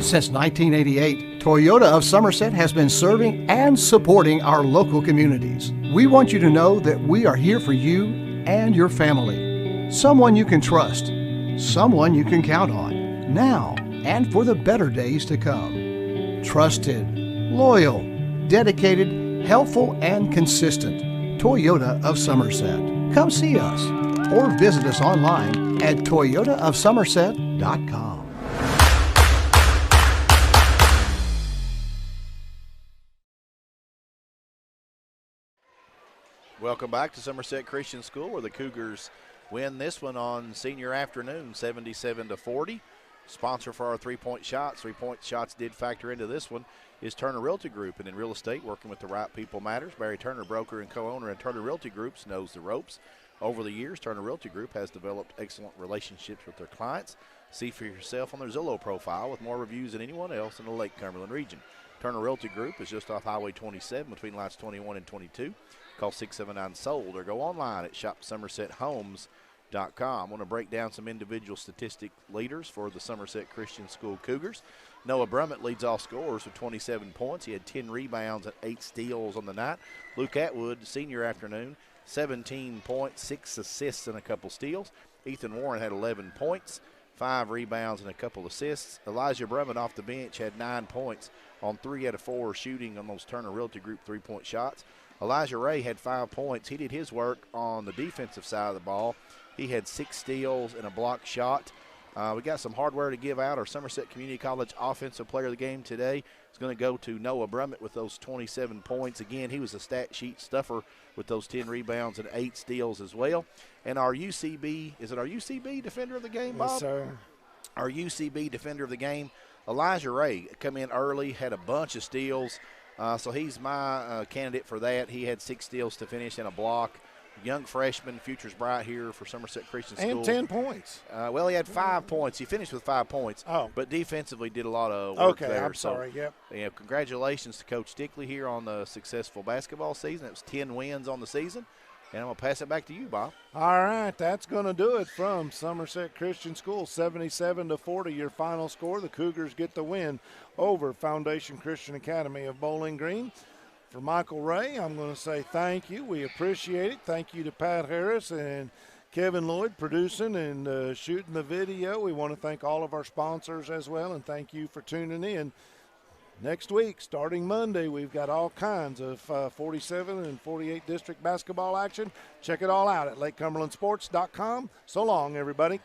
Speaker 9: Since 1988, Toyota of Somerset has been serving and supporting our local communities. We want you to know that we are here for you and your family. Someone you can trust, someone you can count on, now and for the better days to come. Trusted, loyal, dedicated, helpful, and consistent. Toyota of Somerset. Come see us or visit us online at toyotaofsomerset.com.
Speaker 2: Welcome back to Somerset Christian School, where the Cougars win this one on senior afternoon, 77-40. Sponsor for our three-point shots. Three-point shots did factor into this one is Turner Realty Group. And in real estate, working with the right people matters. Barry Turner, broker and co-owner at Turner Realty Groups, knows the ropes. Over the years, Turner Realty Group has developed excellent relationships with their clients. See for yourself on their Zillow profile with more reviews than anyone else in the Lake Cumberland region. Turner Realty Group is just off Highway 27 between lots 21 and 22. Call 679-SOLD or go online at shopsomersethomes.com. I want to break down some individual statistic leaders for the Somerset Christian School Cougars. Noah Brummett leads all scorers with 27 points. He had 10 rebounds and 8 steals on the night. Luke Atwood, senior afternoon, 17 points, 6 assists, and a couple steals. Ethan Warren had 11 points, 5 rebounds, and a couple assists. Elijah Brummett off the bench had 9 points on 3 out of 4 shooting on those Turner Realty Group three-point shots. Elijah Ray had 5 points. He did his work on the defensive side of the ball. He had 6 steals and a block shot. We got some hardware to give out. Our Somerset Community College Offensive Player of the Game today is going to go to Noah Brummett with those 27 points. Again, he was a stat sheet stuffer with those 10 rebounds and 8 steals as well. And our UCB, is it our UCB Defender of the Game, Bob?
Speaker 1: Yes, sir.
Speaker 2: Our UCB Defender of the Game, Elijah Ray, come in early, had a bunch of steals. So he's my candidate for that. He had 6 steals to finish and a block. Young freshman, future's bright here for Somerset Christian School.
Speaker 1: And 10 points.
Speaker 2: Well, he had 5 points. He finished with 5 points.
Speaker 1: Oh.
Speaker 2: But defensively did a lot of work there.
Speaker 1: Okay, I'm sorry, yep.
Speaker 2: Yeah, congratulations to Coach Stickley here on the successful basketball season. It was 10 wins on the season. And I'm going to pass it back to you, Bob.
Speaker 1: All right, that's going to do it from Somerset Christian School, 77-40, your final score. The Cougars get the win over Foundation Christian Academy of Bowling Green. For Michael Ray, I'm going to say thank you. We appreciate it. Thank you to Pat Harris and Kevin Lloyd producing and shooting the video. We want to thank all of our sponsors as well, and thank you for tuning in. Next week, starting Monday, we've got all kinds of 47 and 48 district basketball action. Check it all out at LakeCumberlandSports.com. So long, everybody.